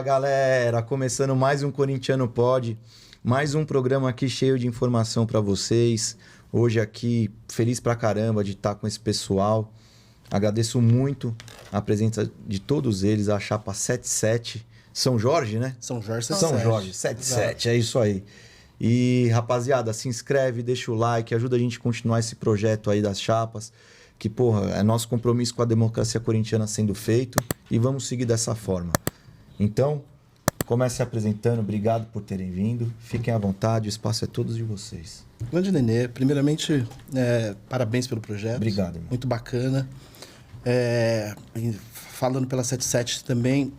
Fala, galera! Começando mais um Corintiano Pod, mais um programa aqui cheio de informação para vocês. Hoje aqui, feliz pra caramba de estar com esse pessoal. Agradeço muito a presença de todos eles, a Chapa 77. São Jorge, né? São Jorge 77. São Jorge 77, é isso aí. E, rapaziada, se inscreve, deixa o like, ajuda a gente a continuar esse projeto aí das chapas. Que, porra, é nosso compromisso com a democracia corintiana sendo feito e vamos seguir dessa forma. Então, comece se apresentando, obrigado por terem vindo. Fiquem à vontade, o espaço é todo de vocês. Grande Nenê, primeiramente, parabéns pelo projeto. Obrigado, irmão. Muito bacana. Falando pela 77 também,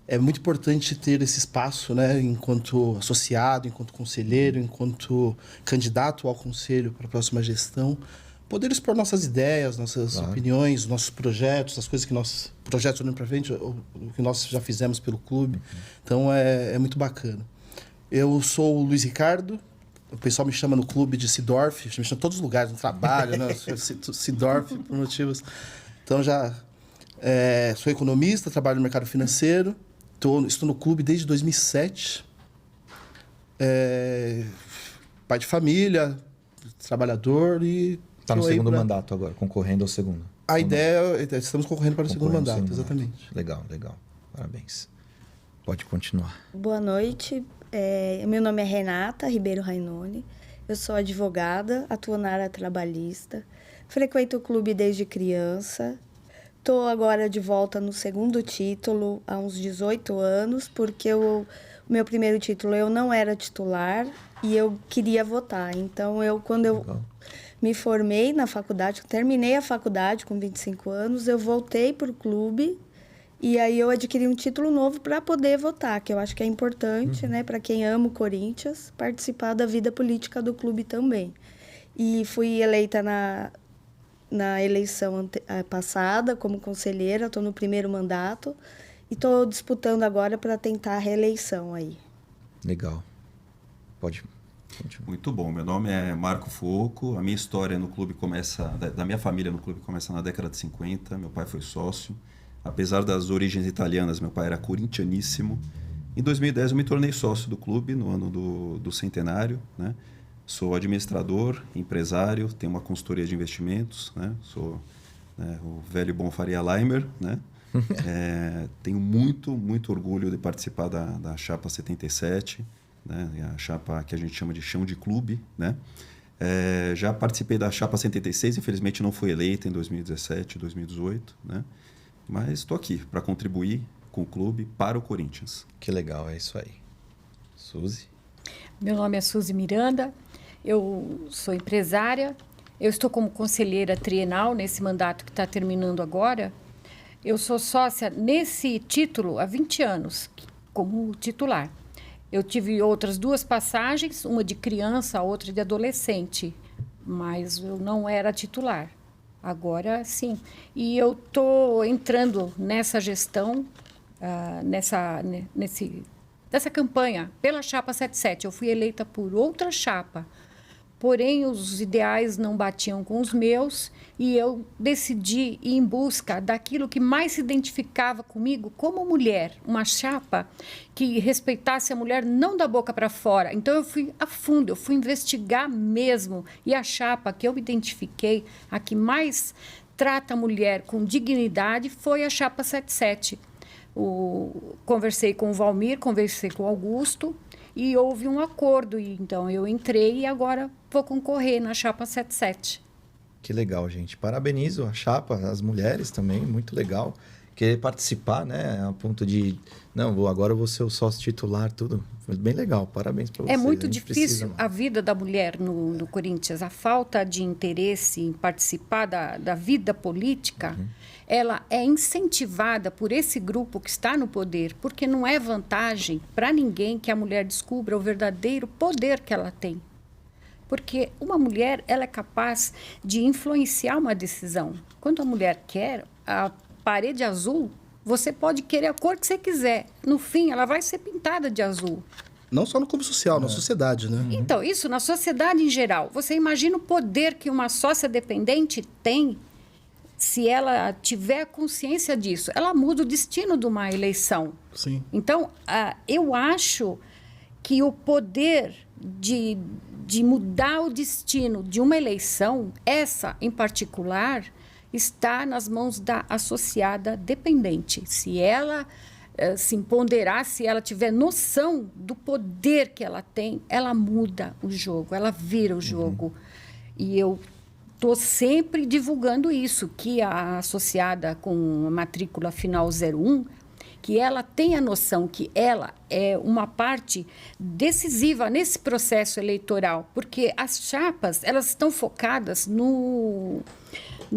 é muito importante ter esse espaço, né, enquanto associado, enquanto conselheiro, enquanto candidato ao conselho para a próxima gestão, poder expor nossas ideias, nossas opiniões, nossos projetos, as coisas que nós... Projetos olhando para frente, o que nós já fizemos pelo clube. Então, é muito bacana. Eu sou o Luiz Ricardo, o pessoal me chama no clube de Sidorf, me chama em todos os lugares, no trabalho, né? Sidorf, por motivos... Então, sou economista, trabalho no mercado financeiro, estou no clube desde 2007. Pai de família, trabalhador e... Está no segundo mandato agora, concorrendo ao segundo. A ideia, estamos concorrendo para o segundo mandato, exatamente. Legal, legal. Parabéns. Pode continuar. Boa noite. Meu nome é Renata Ribeiro Rainoni. Eu sou advogada, atuo na área trabalhista. Frequento o clube desde criança. Estou agora de volta no segundo título, há uns 18 anos, porque o meu primeiro título eu não era titular e eu queria votar. Então, quando eu me formei na faculdade, terminei a faculdade com 25 anos, eu voltei para o clube e aí eu adquiri um título novo para poder votar, que eu acho que é importante, né, para quem ama o Corinthians, participar da vida política do clube também. E fui eleita na eleição passada como conselheira, estou no primeiro mandato e estou disputando agora para tentar a reeleição aí. Legal. Pode. Muito bom. Meu nome é Marco Fuoco. A minha história no clube da minha família no clube começa na década de 50. Meu pai foi sócio. Apesar das origens italianas, meu pai era corintianíssimo. Em 2010 eu me tornei sócio do clube, no ano do centenário, né? Sou administrador, empresário, tenho uma consultoria de investimentos, né? Sou o velho bom Faria Limer, né? Tenho muito orgulho de participar da Chapa 77, né? A chapa que a gente chama de chão de clube, né? Já participei da Chapa 76, infelizmente não fui eleita em 2017, 2018, né? Mas estou aqui para contribuir com o clube para o Corinthians. Que legal, é isso aí. Suzy? Meu nome é Suzy Miranda, eu sou empresária, eu estou como conselheira trienal nesse mandato que está terminando agora. Eu sou sócia nesse título há 20 anos, como titular. Eu tive outras 2 passagens, uma de criança, a outra de adolescente, mas eu não era titular. Agora, sim. E eu estou entrando nessa gestão, nessa campanha pela Chapa 77. Eu fui eleita por outra chapa, porém os ideais não batiam com os meus e eu decidi ir em busca daquilo que mais se identificava comigo como mulher, uma chapa que respeitasse a mulher não da boca para fora. Então eu fui a fundo, eu fui investigar mesmo e a chapa que eu identifiquei, a que mais trata a mulher com dignidade foi a Chapa 77. Conversei com o Valmir, conversei com o Augusto e houve um acordo. E, então, eu entrei e agora vou concorrer na Chapa 77. Que legal, gente. Parabenizo a Chapa, as mulheres também, muito legal. Querer participar, né, a ponto de... Não, agora eu vou ser o sócio titular, tudo. Foi bem legal, parabéns para vocês. É muito difícil a vida da mulher no Corinthians. A falta de interesse em participar da vida política... ela é incentivada por esse grupo que está no poder, porque não é vantagem para ninguém que a mulher descubra o verdadeiro poder que ela tem. Porque uma mulher, ela é capaz de influenciar uma decisão. Quando a mulher quer a parede azul, você pode querer a cor que você quiser. No fim, ela vai ser pintada de azul. Não só no clube social, na sociedade, né? Então, isso na sociedade em geral. Você imagina o poder que uma sócia dependente tem se ela tiver consciência disso, ela muda o destino de uma eleição. Sim. Então, eu acho que o poder de mudar o destino de uma eleição, essa em particular, está nas mãos da associada dependente. Se ela se empoderar, se ela tiver noção do poder que ela tem, ela muda o jogo, ela vira o jogo. E eu estou sempre divulgando isso, que a associada com a matrícula final 01, que ela tenha noção que ela é uma parte decisiva nesse processo eleitoral, porque as chapas, elas estão focadas no 01,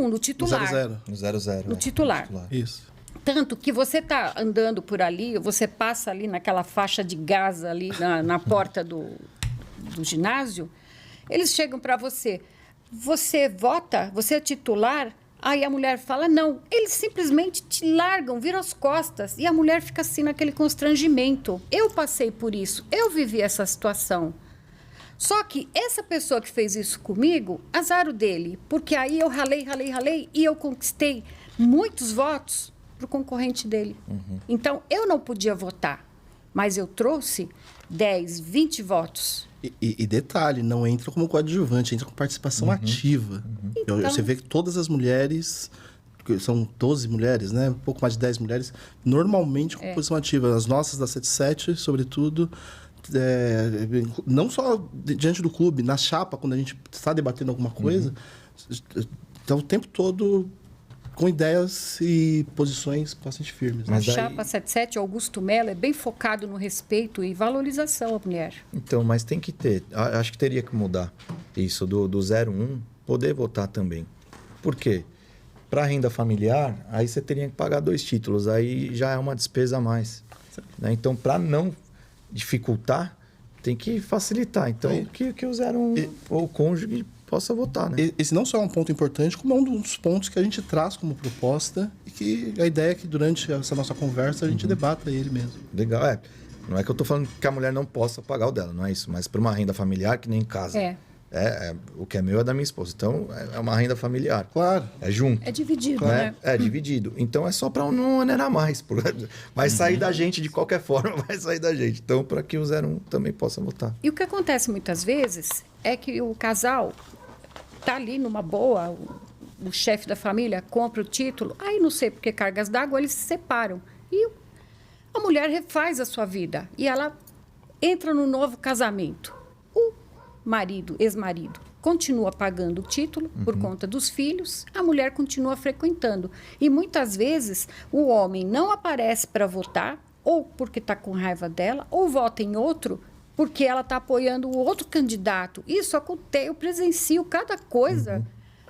no titular. No 00. No titular. Isso. Tanto que você está andando por ali, você passa ali naquela faixa de gás ali na porta do ginásio, eles chegam para você, você vota, você é titular? Aí a mulher fala, não. Eles simplesmente te largam, viram as costas, e a mulher fica assim naquele constrangimento. Eu passei por isso, eu vivi essa situação. Só que essa pessoa que fez isso comigo, azar o dele, porque aí eu ralei, e eu conquistei muitos votos para o concorrente dele. Então, eu não podia votar, mas eu trouxe 10, 20 votos. E detalhe, não entra como coadjuvante, entra com participação ativa. Então... Você vê que todas as mulheres, são 12 mulheres, né? Um pouco mais de 10 mulheres, normalmente com posição ativa. As nossas da 77, sobretudo, não só diante do clube, na chapa, quando a gente está debatendo alguma coisa, então o tempo todo com ideias e posições bastante firmes. Mas a chapa 77, Augusto Mello, é bem focado no respeito e valorização à mulher. Então, mas tem que ter. Acho que teria que mudar isso do 01, poder votar também. Por quê? Para renda familiar, aí você teria que pagar 2 títulos, aí já é uma despesa a mais. Né? Então, para não dificultar, tem que facilitar. Então, que o 01 ou o cônjuge possa votar, né? Esse não só é um ponto importante, como é um dos pontos que a gente traz como proposta e que a ideia é que durante essa nossa conversa a gente debata ele mesmo. Legal, Não é que eu estou falando que a mulher não possa pagar o dela, não é isso. Mas para uma renda familiar, que nem em casa. O que é meu é da minha esposa. Então, é uma renda familiar. Claro. É junto. É dividido, né? né? É dividido. Então, é só para não onerar mais. Vai sair da gente de qualquer forma, vai sair da gente. Então, para que o 01 também possa votar. E o que acontece muitas vezes é que o casal está ali numa boa, o chefe da família compra o título, aí não sei por que cargas d'água, eles se separam. E a mulher refaz a sua vida e ela entra no novo casamento. O marido, ex-marido, continua pagando o título por conta dos filhos, a mulher continua frequentando. E muitas vezes o homem não aparece para votar, ou porque está com raiva dela, ou vota em outro, porque ela está apoiando o outro candidato. Isso acontece, eu presencio cada coisa,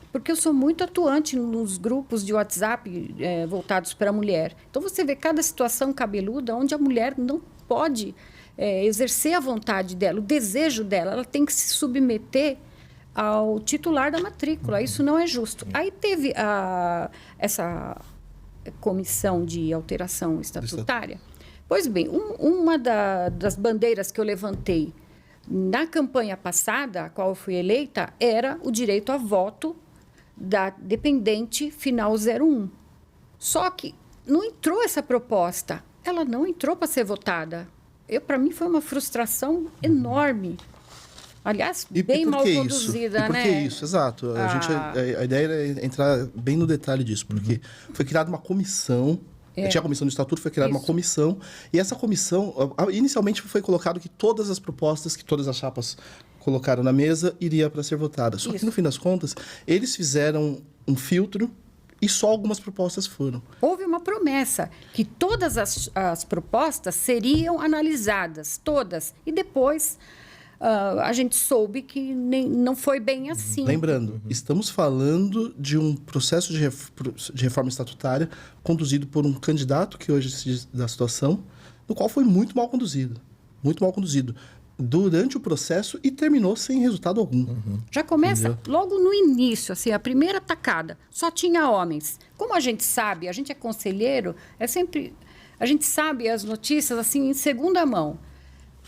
porque eu sou muito atuante nos grupos de WhatsApp voltados para a mulher. Então, você vê cada situação cabeluda onde a mulher não pode exercer a vontade dela, o desejo dela. Ela tem que se submeter ao titular da matrícula. Isso não é justo. Aí teve essa comissão de alteração estatutária. Pois bem, uma das bandeiras que eu levantei na campanha passada, a qual eu fui eleita, era o direito a voto da dependente final 01. Só que não entrou essa proposta. Ela não entrou para ser votada. Para mim foi uma frustração enorme. Aliás, bem mal conduzida, né? Por que isso? Exato. A ideia era entrar bem no detalhe disso, porque foi criada uma comissão. Tinha a comissão do estatuto, foi criada uma comissão. E essa comissão, inicialmente foi colocado que todas as propostas, que todas as chapas colocaram na mesa, iria para ser votada. Só que, no fim das contas, eles fizeram um filtro e só algumas propostas foram. Houve uma promessa que todas as propostas seriam analisadas, todas. E depois a gente soube que não foi bem assim. Lembrando, estamos falando de um processo de reforma estatutária conduzido por um candidato que hoje se diz da situação, no qual foi muito mal conduzido. Muito mal conduzido. Durante o processo e terminou sem resultado algum. Já começa logo no início, assim, a primeira tacada. Só tinha homens. Como a gente sabe, a gente é conselheiro, a gente sabe as notícias assim em segunda mão.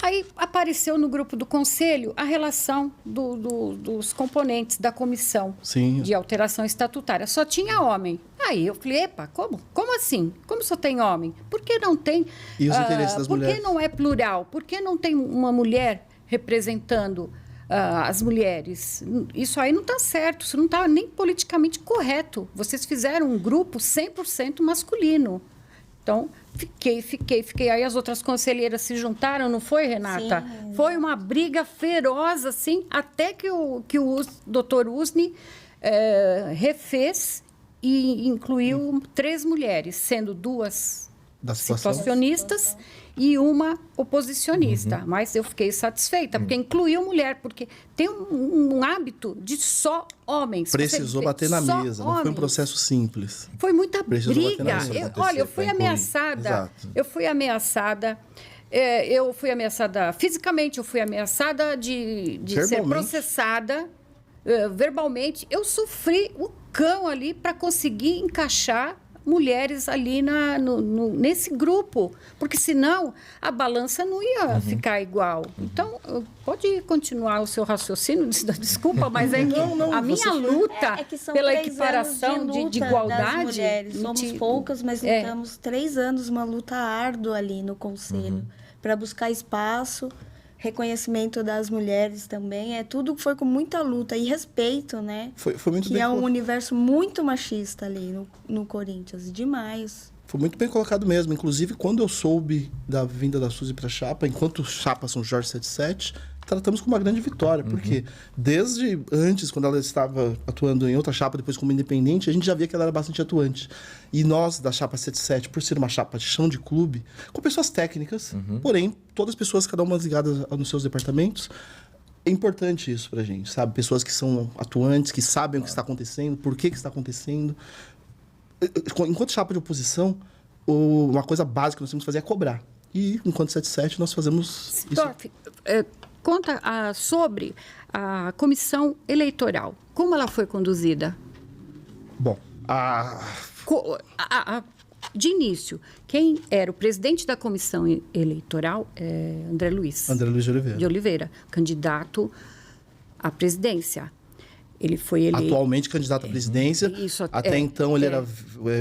Aí apareceu no grupo do conselho a relação dos componentes da comissão Sim. de alteração estatutária. Só tinha homem. Aí eu falei, epa, como assim? Como só tem homem? Por que não tem... E os interesses das mulheres? Por que não é plural? Por que não tem uma mulher representando as mulheres? Isso aí não está certo, isso não está nem politicamente correto. Vocês fizeram um grupo 100% masculino. Então, fiquei. Aí as outras conselheiras se juntaram, não foi, Renata? Sim. Foi uma briga feroz, assim, até que o doutor Usni refez e incluiu 3 mulheres, sendo 2 Da situação. situacionistas e uma oposicionista. Mas eu fiquei satisfeita, porque incluiu mulher, porque tem um hábito de só homens. Precisou Você bater na só mesa, não foi um homens. processo simples. Foi muita Precisou bater na briga. mesa. Olha, eu fui Pra incluir. ameaçada. Exato. Eu fui ameaçada. Eu fui ameaçada fisicamente, eu fui ameaçada de ser Verbalmente. processada verbalmente. Eu sofri o cão ali para conseguir encaixar mulheres ali nesse grupo, porque senão a balança não ia ficar igual. Então, pode continuar o seu raciocínio, desculpa, mas é que Não, a minha luta É que são pela 3 equiparação anos de luta de das igualdade... mulheres. Somos poucas, mas lutamos 3 anos, uma luta árdua ali no Conselho, para buscar espaço, reconhecimento das mulheres também. Tudo foi com muita luta e respeito, né? Foi muito Que bem é um colocado. universo muito machista ali no Corinthians, demais. Foi muito bem colocado mesmo. Inclusive, quando eu soube da vinda da Suzy para a chapa, enquanto chapa São Jorge 77, tratamos com uma grande vitória, porque desde antes, quando ela estava atuando em outra chapa, depois como independente, a gente já via que ela era bastante atuante. E nós, da chapa 77, por ser uma chapa de chão de clube, com pessoas técnicas, porém, todas as pessoas, cada uma ligadas nos seus departamentos, é importante isso pra gente, sabe? Pessoas que são atuantes, que sabem o que está acontecendo, por que está acontecendo. Enquanto chapa de oposição, uma coisa básica que nós temos que fazer é cobrar. E, enquanto 77, nós fazemos isso. Dorf, conta sobre a comissão eleitoral. Como ela foi conduzida? Bom, De início, quem era o presidente da comissão eleitoral é André Luiz André Luiz de Oliveira. de Oliveira, candidato à presidência. Ele foi eleito... Atualmente candidato à presidência. Isso, Até então ele era...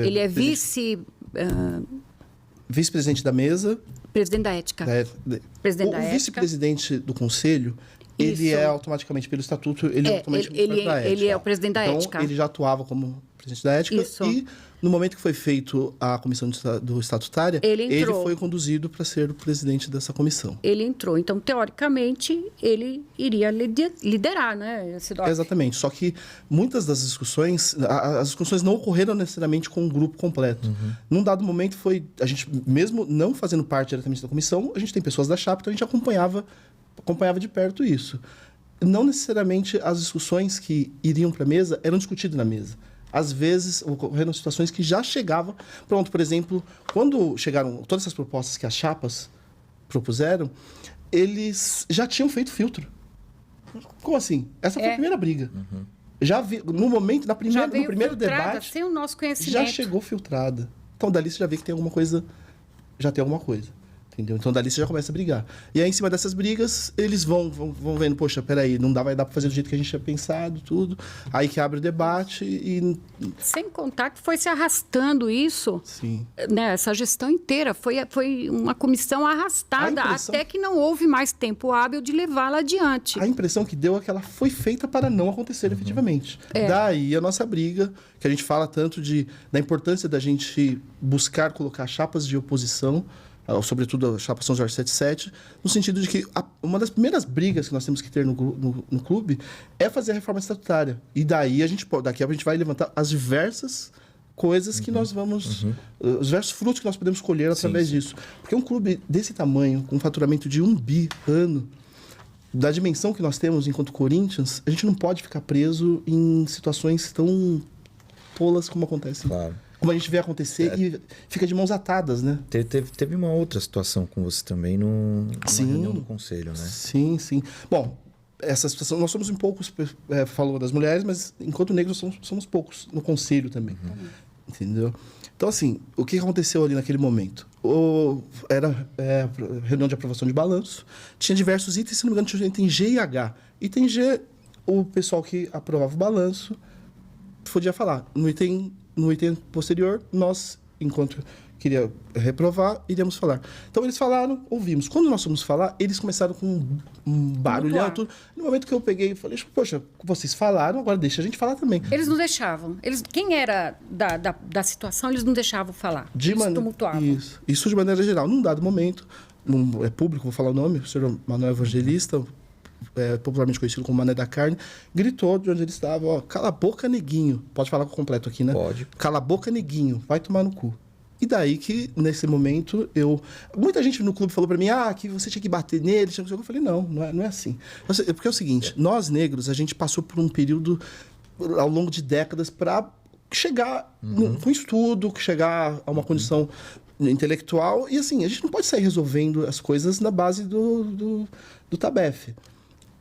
Ele é vice-presidente da mesa. presidente da ética. Presidente da o ética. vice-presidente do conselho, ele Isso. é automaticamente, pelo estatuto, ele é automaticamente ele da ética. ele é o presidente da então, ética. ele já atuava como presidente da ética. Isso. E no momento que foi feito a comissão do estatutária, Ele entrou. foi conduzido para ser o presidente dessa comissão. Ele entrou. Então, teoricamente, ele iria liderar, né, Sidorf? Exatamente. Só que muitas das discussões, as discussões não ocorreram necessariamente com o grupo completo. Num dado momento a gente, mesmo não fazendo parte diretamente da comissão, a gente tem pessoas da chapa, então a gente acompanhava de perto isso. Não necessariamente as discussões que iriam para a mesa eram discutidas na mesa. Às vezes, ocorreram situações que já chegavam... Pronto, por exemplo, quando chegaram todas essas propostas que as chapas propuseram, eles já tinham feito filtro. Como assim? Essa foi a primeira briga. Já vi, no momento, no primeiro debate, sem o nosso conhecimento. já chegou filtrada. Então, dali você já vê que tem alguma coisa... Já tem alguma coisa. Entendeu? Então, dali você já começa a brigar. E aí, em cima dessas brigas, eles vão vendo, poxa, peraí, vai dar para fazer do jeito que a gente tinha pensado, tudo. Aí que abre o debate e... Sem contar que foi se arrastando isso, Sim. né, essa gestão inteira. Foi uma comissão arrastada, até que não houve mais tempo hábil de levá-la adiante. A impressão que deu é que ela foi feita para não acontecer efetivamente. Daí a nossa briga, que a gente fala tanto da importância da gente buscar colocar chapas de oposição, sobretudo a chapa São Jorge 77, no sentido de que uma das primeiras brigas que nós temos que ter no clube é fazer a reforma estatutária. E daí daqui a gente vai levantar as diversas coisas que nós vamos... Os diversos frutos que nós podemos colher através disso. Porque um clube desse tamanho, com um faturamento de 1 bi ano, da dimensão que nós temos enquanto Corinthians, a gente não pode ficar preso em situações tão tolas como acontece. Claro. Como a gente vê acontecer e fica de mãos atadas, né? Teve uma outra situação com você também numa reunião do conselho, né? Sim, sim. Bom, essa situação, nós somos poucos, falou das mulheres, mas enquanto negros somos poucos no conselho também. Entendeu? Então, assim, o que aconteceu ali naquele momento? Era reunião de aprovação de balanço, tinha diversos itens, se não me engano, tinha item G e H. Item G, o pessoal que aprovava o balanço podia falar. No item posterior, nós, enquanto queria reprovar, iríamos falar. Então, eles falaram, ouvimos. Quando nós fomos falar, eles começaram com um barulhão, tudo. No momento que eu peguei e falei, poxa, vocês falaram, agora deixa a gente falar também. Eles não deixavam. Quem era da situação, eles não deixavam falar. Eles tumultuavam. Isso de maneira geral. Num dado momento, é público, vou falar o nome, o senhor Manuel Evangelista, popularmente conhecido como Mané da Carne, gritou de onde ele estava, ó, cala a boca, neguinho. Pode falar completo aqui, né? Pode. Cala a boca, neguinho. Vai tomar no cu. E daí que, nesse momento, muita gente no clube falou pra mim, que você tinha que bater nele. Eu falei, não é assim. Porque é o seguinte, nós negros, a gente passou por um período, ao longo de décadas, para chegar com estudo, chegar a uma condição intelectual. E assim, a gente não pode sair resolvendo as coisas na base do TABEF.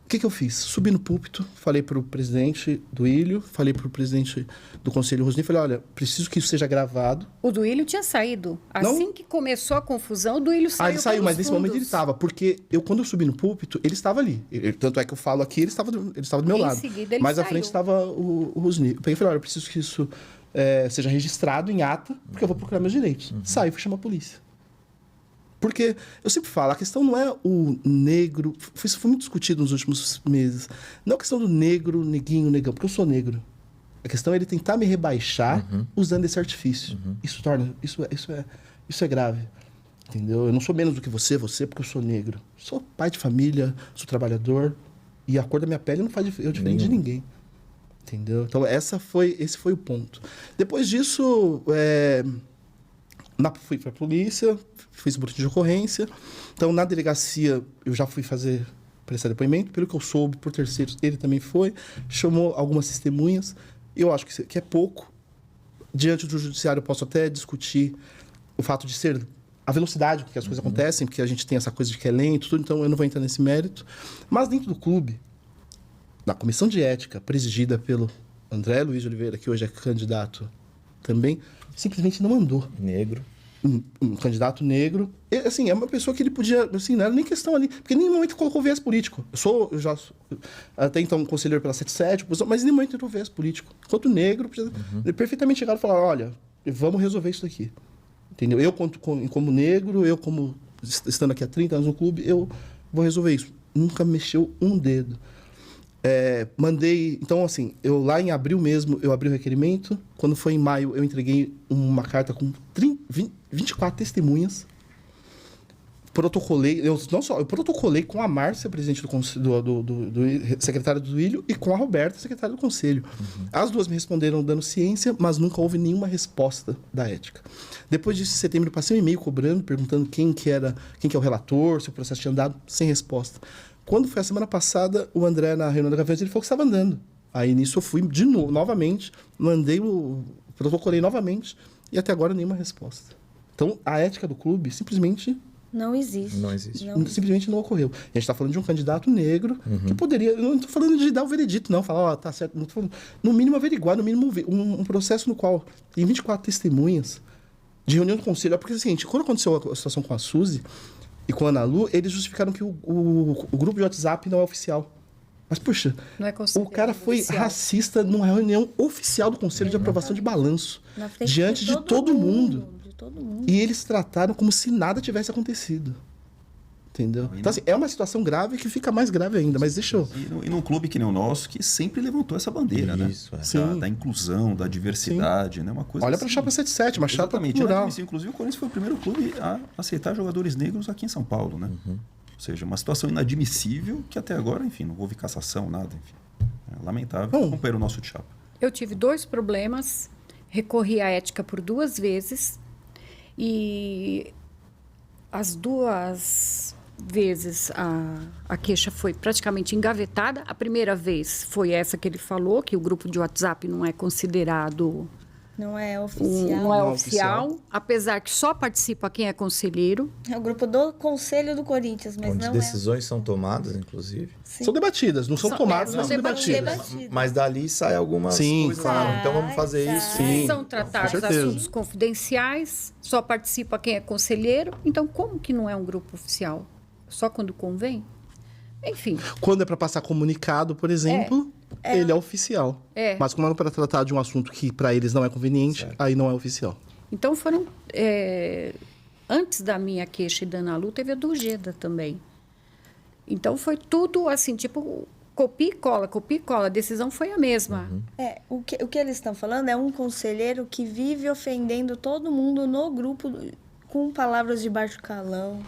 O que eu fiz? Subi no púlpito, falei para o presidente do Ilho, falei para o presidente do Conselho Rosni, falei, olha, preciso que isso seja gravado. O do Ilho tinha saído. Assim que começou a confusão, o do Ilho saiu. Ele saiu, mas nesse momento ele estava, porque quando eu subi no púlpito, ele estava ali. Tanto é que eu falo aqui, ele estava do meu lado. Seguida, ele mas saiu. à frente estava o Rosni. Eu peguei e falei, olha, eu preciso que isso seja registrado em ata, porque eu vou procurar meus direitos. Saí e fui chamar a polícia. Porque, eu sempre falo, a questão não é o negro... Isso foi muito discutido nos últimos meses. Não é a questão do negro, neguinho, negão, porque eu sou negro. A questão é ele tentar me rebaixar usando esse artifício. Isso é grave. Entendeu? Eu não sou menos do que você, porque eu sou negro. Sou pai de família, sou trabalhador. E a cor da minha pele não faz eu diferente de ninguém. Entendeu? Então, esse foi o ponto. Depois disso... Fui para a polícia, fiz o boletim de ocorrência. Então, na delegacia, eu já fui prestar depoimento. Pelo que eu soube, por terceiros, ele também foi. Chamou algumas testemunhas. Eu acho que é pouco. Diante do judiciário, eu posso até discutir o fato de ser a velocidade com que as coisas acontecem, porque a gente tem essa coisa de que é lento, tudo, então eu não vou entrar nesse mérito. Mas dentro do clube, na comissão de ética, presidida pelo André Luiz de Oliveira, que hoje é candidato também, simplesmente não andou. Negro. Um candidato negro. Assim, é uma pessoa que ele podia... Assim, não era nem questão ali... Porque em nenhum momento colocou viés político. Eu já até então conselheiro pela 77, mas em nenhum momento entrou viés político. Enquanto negro, ele perfeitamente chegaram e falaram, olha, vamos resolver isso daqui. Entendeu? Eu, como negro, eu como estando aqui há 30 anos no clube, eu vou resolver isso. Nunca mexeu um dedo. Mandei... Então, assim, eu lá em abril mesmo, eu abri o requerimento. Quando foi em maio, eu entreguei uma carta com 24 testemunhas. Protocolei... Eu protocolei com a Márcia, presidente do secretário do Ilho, e com a Roberta, secretária do Conselho. As duas me responderam dando ciência, mas nunca houve nenhuma resposta da ética. Depois disso, em setembro, eu passei um e-mail cobrando, perguntando quem que é o relator, se o processo tinha andado, sem resposta. Quando foi a semana passada, o André, na reunião da Gaveta, ele falou que estava andando. Aí, nisso, eu fui de novo, novamente, protocolei novamente, e até agora nenhuma resposta. Então, a ética do clube simplesmente... Não existe. Simplesmente não ocorreu. E a gente está falando de um candidato negro que poderia... Eu não estou falando de dar o veredito, não. Falar, tá certo. Não tô falando, no mínimo, averiguar, no mínimo, um processo no qual tem 24 testemunhas de reunião do conselho. Porque, assim, quando aconteceu a situação com a Suzy... E com a Ana Lu, eles justificaram que o grupo de WhatsApp não é oficial. Mas, poxa, o cara foi oficial. Racista numa reunião oficial do Conselho de Aprovação de Balanço. Diante de todo mundo. E eles trataram como se nada tivesse acontecido. Entendeu? Então, assim, é uma situação grave que fica mais grave ainda, mas deixa eu... E num clube que nem o nosso, que sempre levantou essa bandeira, isso, né? Da inclusão, da diversidade, né? Uma coisa olha assim, para a Chapa 77, uma chapa plural. Inclusive, o Corinthians foi o primeiro clube a aceitar jogadores negros aqui em São Paulo, né? Ou seja, uma situação inadmissível que até agora, enfim, não houve cassação, nada, enfim. É lamentável acompanhar o nosso Chapa. Eu tive 2 problemas, recorri à ética por 2 vezes e as 2 vezes a queixa foi praticamente engavetada. A primeira vez foi essa que ele falou, que o grupo de WhatsApp não é considerado Não é oficial. Não é Não é oficial, oficial. apesar que só participa quem é conselheiro. É o grupo do Conselho do Corinthians, mas Onde não decisões são tomadas, inclusive. é. Sim. São debatidas, não são São- tomadas, é, mas são são debatidas. Mas dali sai algumas Sim, coisas. claro. Ah, então vamos fazer Sai, isso. sai. Sim. São tratados com certeza. assuntos confidenciais, só participa quem é conselheiro. Então, como que não é um grupo oficial? Só quando convém? Enfim, Quando é para passar comunicado, por exemplo, ele é oficial. É. Mas como é para tratar de um assunto que para eles não é conveniente, aí não é oficial. então foram... antes da minha queixa e da Ana Lu, teve a do Ujeda também. Então, foi tudo assim, tipo, copia e cola. A decisão foi a mesma. O que eles estão falando é um conselheiro que vive ofendendo todo mundo no grupo com palavras de baixo calão,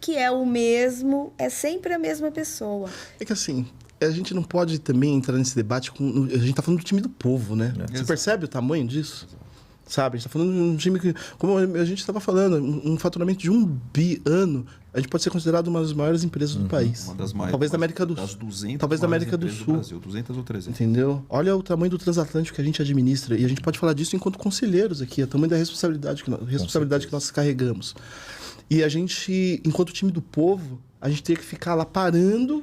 que é o mesmo, é sempre a mesma pessoa. É que assim, a gente não pode também entrar nesse debate com... A gente tá falando do time do povo, né? Você Exato. percebe o tamanho disso? Sabe? A gente tá falando de um time que... Como a gente estava falando, um faturamento de 1 bi ano, a gente pode ser considerado uma das maiores empresas do país. Uma das maiores. Talvez da América do das Sul. 200 Talvez da maiores América do empresas Sul. Brasil, 200 ou 300. Entendeu? Olha o tamanho do transatlântico que a gente administra. E a gente pode falar disso enquanto conselheiros aqui. O tamanho da responsabilidade que nós carregamos. E a gente, enquanto time do povo, a gente teria que ficar lá parando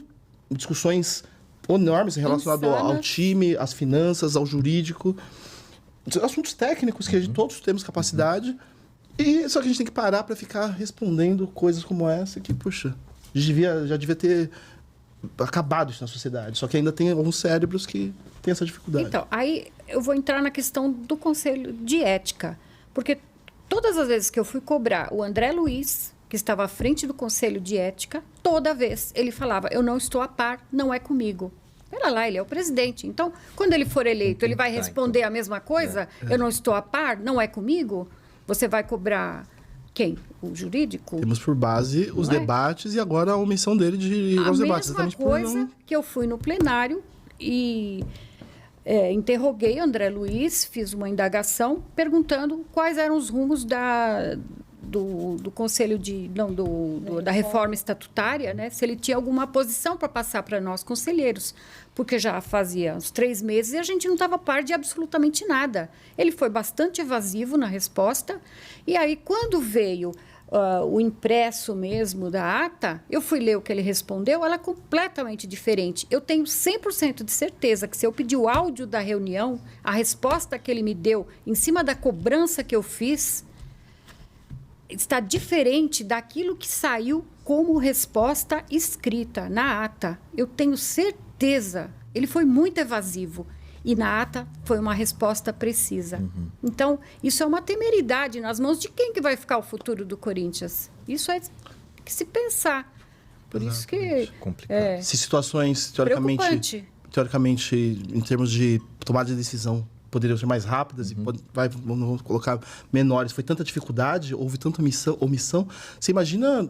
discussões enormes relacionadas ao Insanas. time, às finanças, ao jurídico. Assuntos técnicos que a gente, todos temos capacidade. E só que a gente tem que parar para ficar respondendo coisas como essa que, puxa, já devia ter acabado isso na sociedade. Só que ainda tem alguns cérebros que têm essa dificuldade. Então, aí eu vou entrar na questão do Conselho de Ética. Porque todas as vezes que eu fui cobrar o André Luiz, que estava à frente do Conselho de Ética, toda vez ele falava, eu não estou a par, não é comigo. Pera lá, ele é o presidente. Então, quando ele for eleito, ele vai responder a mesma coisa? Eu não estou a par, não é comigo? Você vai cobrar quem? O jurídico? Temos por base os Não é? debates e agora a omissão dele de ir A aos debates. mesma Exatamente por coisa não... que eu fui no plenário e interroguei André Luiz, fiz uma indagação perguntando quais eram os rumos do Conselho da Reforma Estatutária, né? Se ele tinha alguma posição para passar para nós conselheiros, porque já fazia uns 3 meses e a gente não estava a par de absolutamente nada. Ele foi bastante evasivo na resposta e aí quando veio o impresso mesmo da ata, eu fui ler o que ele respondeu, ela é completamente diferente. Eu tenho 100% de certeza que se eu pedir o áudio da reunião, a resposta que ele me deu em cima da cobrança que eu fiz está diferente daquilo que saiu como resposta escrita na ata. Eu tenho certeza. Ele foi muito evasivo. E na ata foi uma resposta precisa. Então, isso é uma temeridade nas mãos de quem que vai ficar o futuro do Corinthians. Isso é que se pensar. Por isso que... Complicado. Se situações, Preocupante. teoricamente, em termos de tomada de decisão, poderiam ser mais rápidas e vamos colocar menores. Foi tanta dificuldade, houve tanta omissão. Você imagina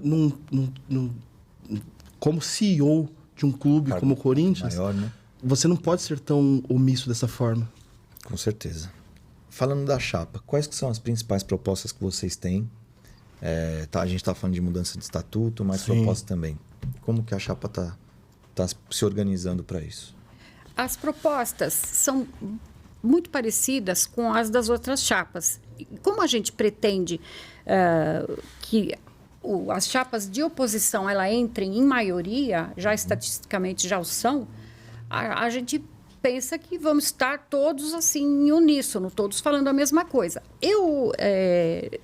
como CEO de um clube como o Corinthians, Maior, né? você não pode ser tão omisso dessa forma. Com certeza. Falando da chapa, quais que são as principais propostas que vocês têm? A gente está falando de mudança de estatuto, mas Sim. propostas também. Como que a chapa está se organizando para isso? As propostas são muito parecidas com as das outras chapas. E como a gente pretende que as chapas de oposição ela entrem em maioria, já estatisticamente já o são, a gente pensa que vamos estar todos assim em uníssono, todos falando a mesma coisa. Eu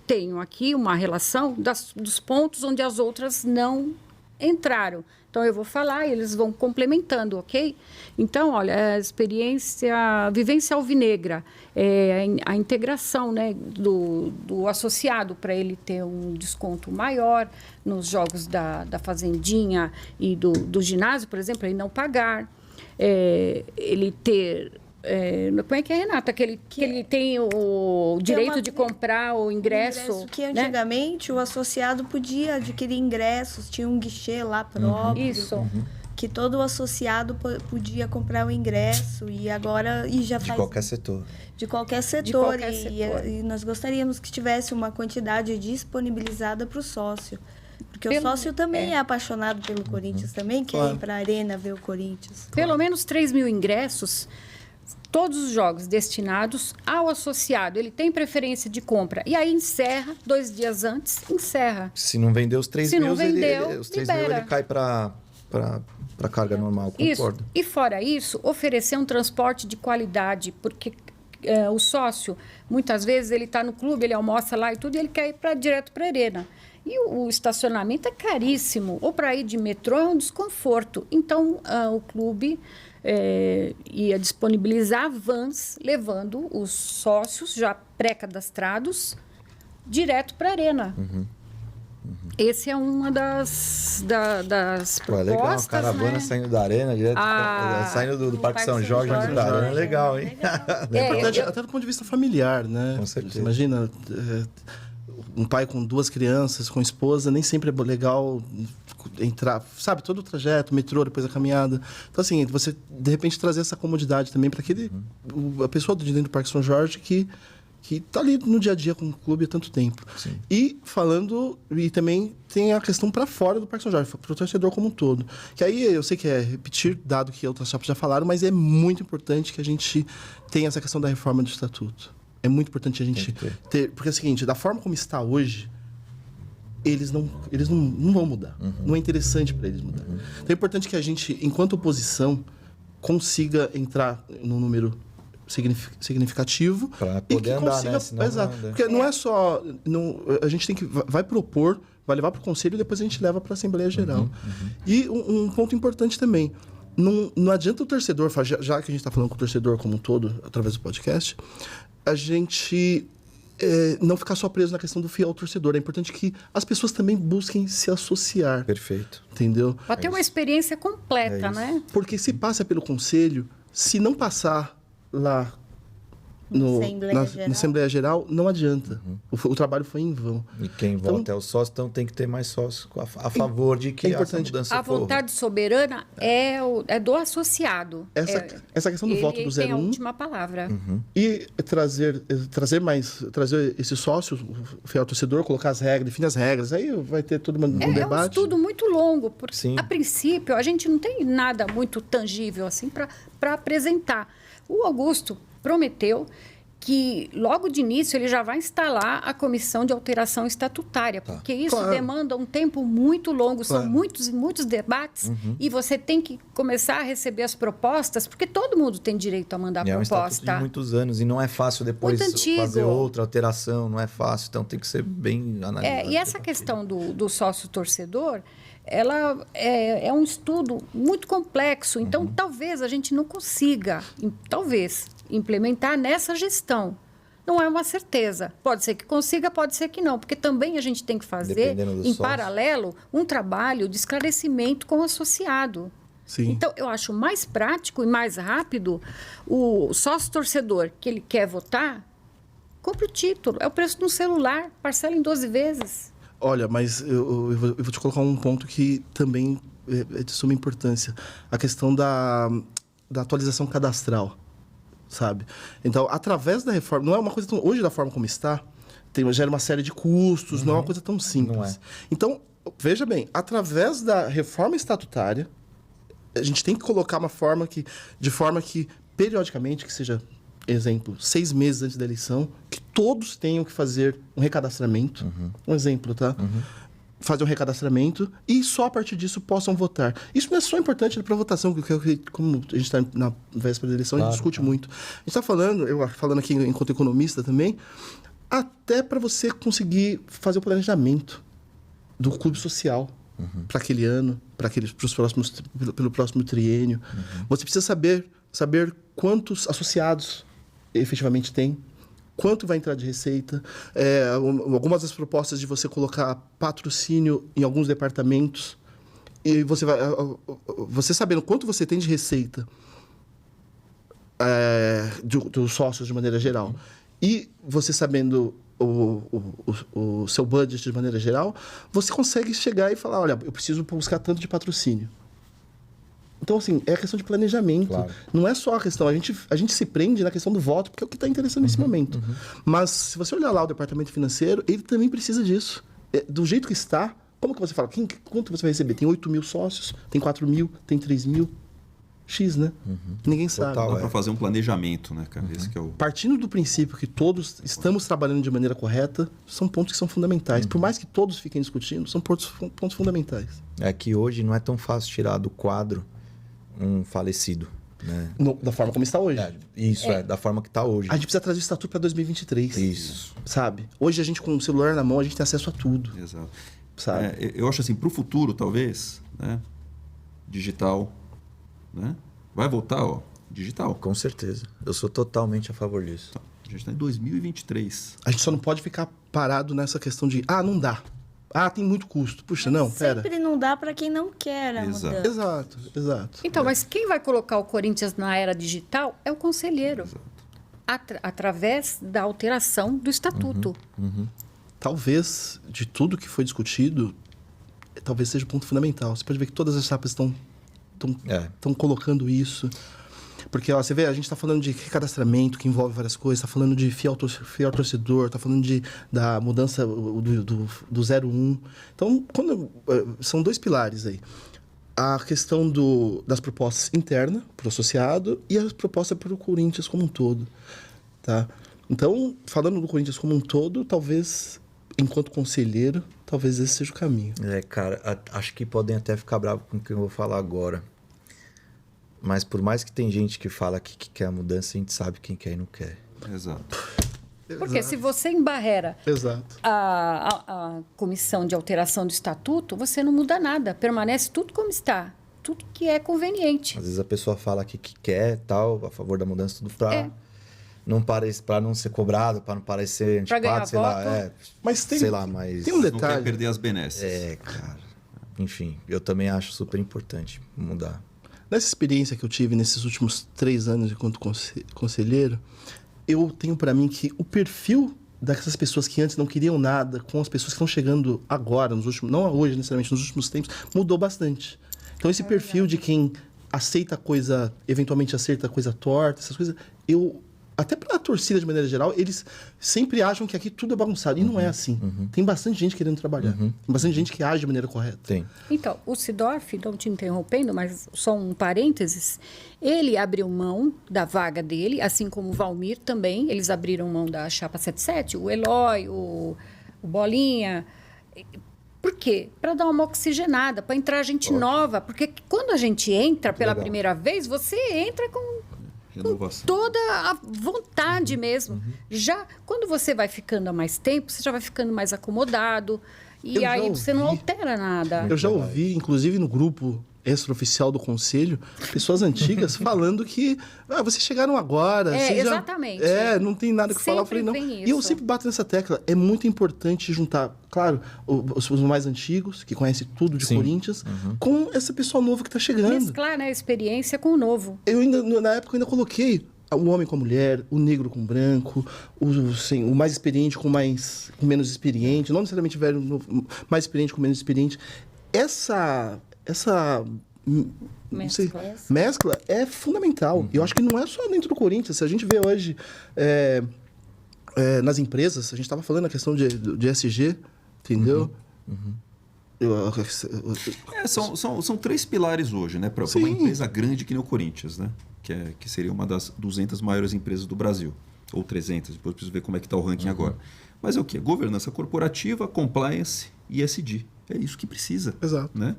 tenho aqui uma relação dos pontos onde as outras não entraram. Então, eu vou falar e eles vão complementando, ok? Então, olha, vivência alvinegra, a integração, né, do associado para ele ter um desconto maior nos jogos da Fazendinha e do ginásio, por exemplo, ele não pagar. Ele ter... como é que é, Renata? Que ele tem o direito de comprar o ingresso. Que né? antigamente o associado podia adquirir ingressos, tinha um guichê lá próprio. Isso. Que todo o associado podia comprar o ingresso e agora já De faz qualquer setor. de qualquer setor. qualquer setor. E nós gostaríamos que tivesse uma quantidade disponibilizada para o sócio. Porque o Pelo- sócio também é apaixonado pelo Corinthians, também quer Claro. ir para a arena ver o Corinthians. Pelo menos 3 mil ingressos todos os jogos destinados ao associado. Ele tem preferência de compra. E aí encerra, 2 dias antes, encerra. Se não vender os 3 Se não mil, vendeu, os 3 mil libera. ele cai para carga normal, concordo. Isso. E fora isso, oferecer um transporte de qualidade, porque o sócio, muitas vezes, ele está no clube, ele almoça lá e tudo, e ele quer ir direto para a arena. E o estacionamento é caríssimo, ou para ir de metrô é um desconforto. Então, o clube ia disponibilizar vans, levando os sócios já pré-cadastrados direto para a arena. Esse é uma das Pô, é legal, uma caravana, né? saindo da arena, direto, saindo do Parque São Jorge, indo pra arena, é legal, hein? É importante até do ponto de vista familiar, né? Com certeza. Você imagina, um pai com 2 crianças, com esposa, nem sempre é legal entrar, sabe, todo o trajeto, metrô, depois a caminhada. Então, assim, você, de repente, trazer essa comodidade também para a pessoa de dentro do Parque São Jorge que está ali no dia a dia com o clube há tanto tempo. Sim. E também tem a questão para fora do Parque São Jorge, para o torcedor como um todo. Que aí eu sei que é repetir, dado que outras chapas já falaram, mas é muito importante que a gente tenha essa questão da reforma do estatuto. É muito importante a gente ter... Porque é o seguinte, da forma como está hoje, eles não vão mudar. Não é interessante para eles mudar. Então é importante que a gente, enquanto oposição, consiga entrar num número significativo para poder andar, né? Senão exato. Porque não é só... a gente tem que... Vai propor, vai levar para o conselho e depois a gente leva para a Assembleia Geral. E um ponto importante também. Não adianta o torcedor, já que a gente está falando com o torcedor como um todo, através do podcast, a gente não ficar só preso na questão do fiel torcedor. É importante que as pessoas também busquem se associar. Perfeito. Entendeu? Para ter uma experiência completa, né? Porque se passa pelo conselho, se não passar lá na Assembleia Geral, não adianta. O trabalho foi em vão. E quem vota é o sócio, então tem que ter mais sócios a favor de que essa mudança A vontade soberana é do associado. Essa questão do voto do 01... tem a última palavra. E trazer esse sócio, o fiel torcedor, colocar as regras, definir as regras, aí vai ter todo um debate. É um estudo muito longo, porque Sim. a princípio a gente não tem nada muito tangível assim para apresentar. O Augusto prometeu que logo de início ele já vai instalar a comissão de alteração estatutária, porque isso demanda um tempo muito longo, são muitos debates, e você tem que começar a receber as propostas, porque todo mundo tem direito a mandar proposta. É um estatuto de muitos anos e não é fácil depois fazer outra alteração, não é fácil, então tem que ser bem analisado. E essa questão do sócio-torcedor, ela é um estudo muito complexo, então talvez a gente não consiga, implementar nessa gestão. Não é uma certeza. Pode ser que consiga, pode ser que não, porque também a gente tem que fazer, em paralelo, um trabalho de esclarecimento com o associado. Sim. Então, eu acho mais prático e mais rápido o sócio-torcedor que ele quer votar, compra o título. É o preço de um celular, parcela em 12 vezes. Olha, mas eu vou te colocar um ponto que também é de suma importância. A questão da atualização cadastral, sabe? Então, através da reforma... Não é uma coisa tão... Hoje, da forma como está, gera uma série de custos, não é uma coisa tão simples. Não é. Então, veja bem, através da reforma estatutária, a gente tem que colocar de forma que, periodicamente, que seja, exemplo, 6 meses antes da eleição, que todos tenham que fazer um recadastramento. Um exemplo, tá? Fazer um recadastramento e só a partir disso possam votar. Isso não é só importante para a votação, porque como a gente está na véspera da eleição, a gente discute muito. A gente está falando, eu falando aqui enquanto economista também, até para você conseguir fazer o planejamento do clube social para aquele ano, pelo próximo triênio. Você precisa saber quantos associados efetivamente tem, quanto vai entrar de receita, algumas das propostas de você colocar patrocínio em alguns departamentos, e você sabendo quanto você tem de receita dos sócios de maneira geral, e você sabendo o seu budget de maneira geral, você consegue chegar e falar, olha, eu preciso buscar tanto de patrocínio. Então, assim, é a questão de planejamento. Claro. Não é só a questão... A gente se prende na questão do voto, porque é o que está interessando nesse momento. Mas, se você olhar lá o departamento financeiro, ele também precisa disso. Do jeito que está, como que você fala? Quanto você vai receber? Tem 8 mil sócios? Tem 4 mil? Tem 3 mil? X, né? Ninguém sabe. Total. Dá para fazer um planejamento, né, cara? Esse que é o... Partindo do princípio que todos estamos trabalhando de maneira correta, são pontos que são fundamentais. Por mais que todos fiquem discutindo, são pontos fundamentais. É que hoje não é tão fácil tirar do quadro um falecido, né? Da forma como está hoje. Da forma que está hoje. A gente precisa trazer o estatuto para 2023. Isso. Sabe? Hoje a gente com o celular na mão, a gente tem acesso a tudo. Exato. Sabe? Eu acho assim, para o futuro, talvez, né? Digital, né? Vai voltar, ó, digital. Com certeza. Eu sou totalmente a favor disso. A gente está em 2023. A gente só não pode ficar parado nessa questão de, não dá. Tem muito custo. Puxa, não, pera. Sempre não dá para quem não quer a Exato. mudança. Exato. Então, mas quem vai colocar o Corinthians na era digital é o conselheiro. Através da alteração do estatuto. Talvez, de tudo que foi discutido, talvez seja o ponto fundamental. Você pode ver que todas as chapas estão colocando isso. Porque, você vê, a gente está falando de recadastramento, que envolve várias coisas, está falando de fiel torcedor, está falando da mudança do 01. Então, são dois pilares aí. A questão das propostas internas para o associado e a proposta para o Corinthians como um todo. Tá? Então, falando do Corinthians como um todo, talvez, enquanto conselheiro, talvez esse seja o caminho. Cara, acho que podem até ficar bravos com o que eu vou falar agora. Mas por mais que tem gente que fala que quer a mudança, a gente sabe quem quer e não quer. Exato. Porque se você embarrera Exato. a comissão de alteração do estatuto, você não muda nada. Permanece tudo como está. Tudo que é conveniente. Às vezes a pessoa fala que quer, tal, a favor da mudança, tudo pra não ser cobrado, para não parecer Pra ganhar antipado, sei lá. voto. Mas tem, sei lá, mas... tem um Não quer detalhe. perder as benesses. cara. Enfim, eu também acho super importante mudar. Nessa experiência que eu tive nesses últimos 3 anos enquanto conselheiro, eu tenho para mim que o perfil dessas pessoas que antes não queriam nada com as pessoas que estão chegando agora, não hoje necessariamente, nos últimos tempos, mudou bastante. Então esse perfil de quem aceita coisa, eventualmente aceita coisa torta, essas coisas, até para a torcida de maneira geral, eles sempre acham que aqui tudo é bagunçado. E não é assim. Tem bastante gente querendo trabalhar. Tem bastante gente que age de maneira correta. Tem. Então, o Sidorf, não te interrompendo, mas só um parênteses, ele abriu mão da vaga dele, assim como o Valmir também, eles abriram mão da chapa 77, o Eloy, o Bolinha. Por quê? Para dar uma oxigenada, para entrar gente nova. Porque quando a gente entra pela primeira vez, você entra com Renovação. toda a vontade mesmo. Já quando você vai ficando há mais tempo, você já vai ficando mais acomodado. E aí você não altera nada. Eu já ouvi, inclusive no grupo extraoficial do conselho, pessoas antigas falando que vocês chegaram agora. Exatamente. Não tem nada que falar. Eu falei, não. E eu sempre bato nessa tecla. É muito importante juntar, claro, os mais antigos, que conhecem tudo de Corinthians, com esse pessoal novo que está chegando. Mesclar, né, a experiência com o novo. Na época, eu ainda coloquei o homem com a mulher, o negro com o branco, o mais experiente com menos experiente, não necessariamente velho, mais experiente com menos experiente. Essa mescla é fundamental. Eu acho que não é só dentro do Corinthians. Se a gente vê hoje nas empresas, a gente estava falando a questão de ESG, entendeu? São 3 pilares hoje, né? Para uma empresa grande que nem o Corinthians, né? Que seria uma das 200 maiores empresas do Brasil. Ou 300, depois eu preciso ver como é que está o ranking agora. Mas é o quê? Governança corporativa, compliance e ESG. É isso que precisa. Exato. Né?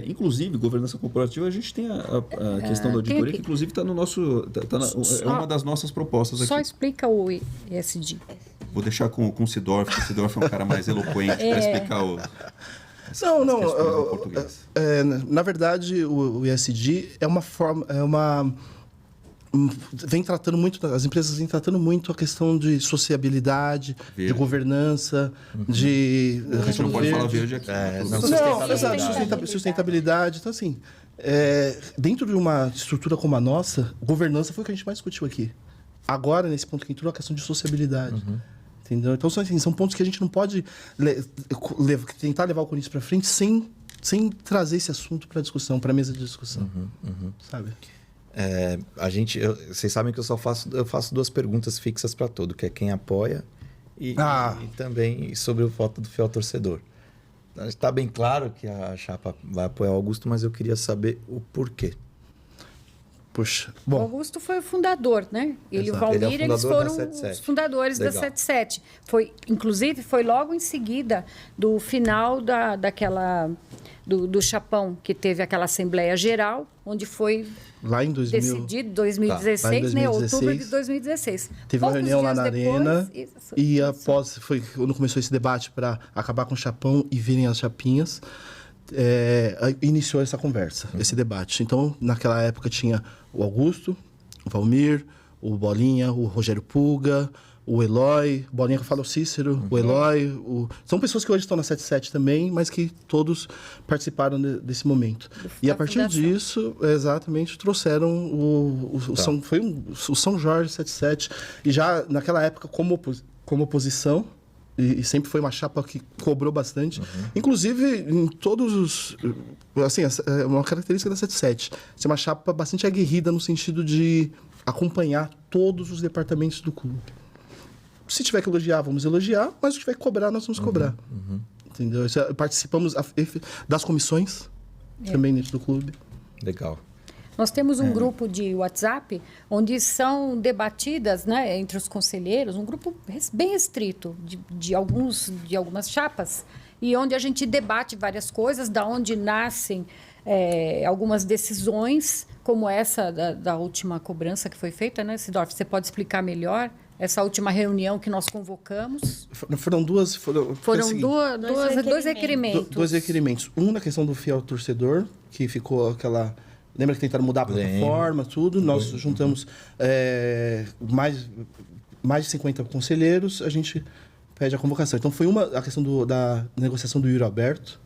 Inclusive, governança corporativa, a gente tem a questão da auditoria, que inclusive está no nosso... é uma das nossas propostas aqui. Só explica o ESG. Vou deixar com o Sidorf, porque o Sidorf é um cara mais eloquente para explicar Não. português. Na verdade, o ESG é uma forma... vem tratando muito, as empresas vêm tratando muito a questão de sociabilidade, de governança, de... A gente não pode falar verde aqui. Sustentabilidade. Então, assim, dentro de uma estrutura como a nossa, governança foi o que a gente mais discutiu aqui. Agora, nesse ponto que entrou, a questão de sociabilidade. Entendeu? Então, são pontos que a gente não pode tentar levar o Corinthians para frente sem trazer esse assunto para discussão, para a mesa de discussão. Sabe? Vocês sabem que eu faço 2 perguntas fixas para todo, que é quem apoia e também sobre o voto do fiel torcedor. Está bem claro que a chapa vai apoiar o Augusto, mas eu queria saber o porquê. Puxa, O bom, Augusto foi o fundador, né? Ele e o Exato. Ele é o Valmir, eles fundador da foram 77. os fundadores Legal. da 77. Inclusive, foi logo em seguida do final do Chapão, que teve aquela Assembleia Geral, onde foi lá em 2000... decidido 2016, Tá, lá em né? 2016, Outubro de 2016. Teve uma Poucos reunião lá dias na depois, Arena isso, e após foi quando começou esse debate para acabar com o Chapão e virem as chapinhas, iniciou essa conversa, esse debate. Então, naquela época tinha o Augusto, o Valmir, o Bolinha, o Rogério Puga, o Eloy, o Bolinha que fala o Cícero, o Eloy. São pessoas que hoje estão na 77 também, mas que todos participaram desse momento. E a partir disso, exatamente, trouxeram o São Jorge 77. E já naquela época, como oposição, e sempre foi uma chapa que cobrou bastante. Inclusive, em todos os... Assim, é uma característica da 77. Ser uma chapa bastante aguerrida no sentido de acompanhar todos os departamentos do clube. Se tiver que elogiar, vamos elogiar, mas se tiver que cobrar, nós vamos cobrar. Entendeu? Participamos das comissões também dentro do clube. Legal. Nós temos um grupo de WhatsApp onde são debatidas, né, entre os conselheiros, um grupo bem restrito de algumas chapas, e onde a gente debate várias coisas, da onde nascem algumas decisões, como essa da última cobrança que foi feita, né, Sidorf? Você pode explicar melhor essa última reunião que nós convocamos? Foram duas... Foram dois requerimentos. Dois requerimentos. Um na questão do fiel torcedor, que ficou aquela... Lembra que tentaram mudar a plataforma, tudo? Nós juntamos mais de 50 conselheiros, a gente pede a convocação. Então, foi uma a questão da negociação do Yuri Alberto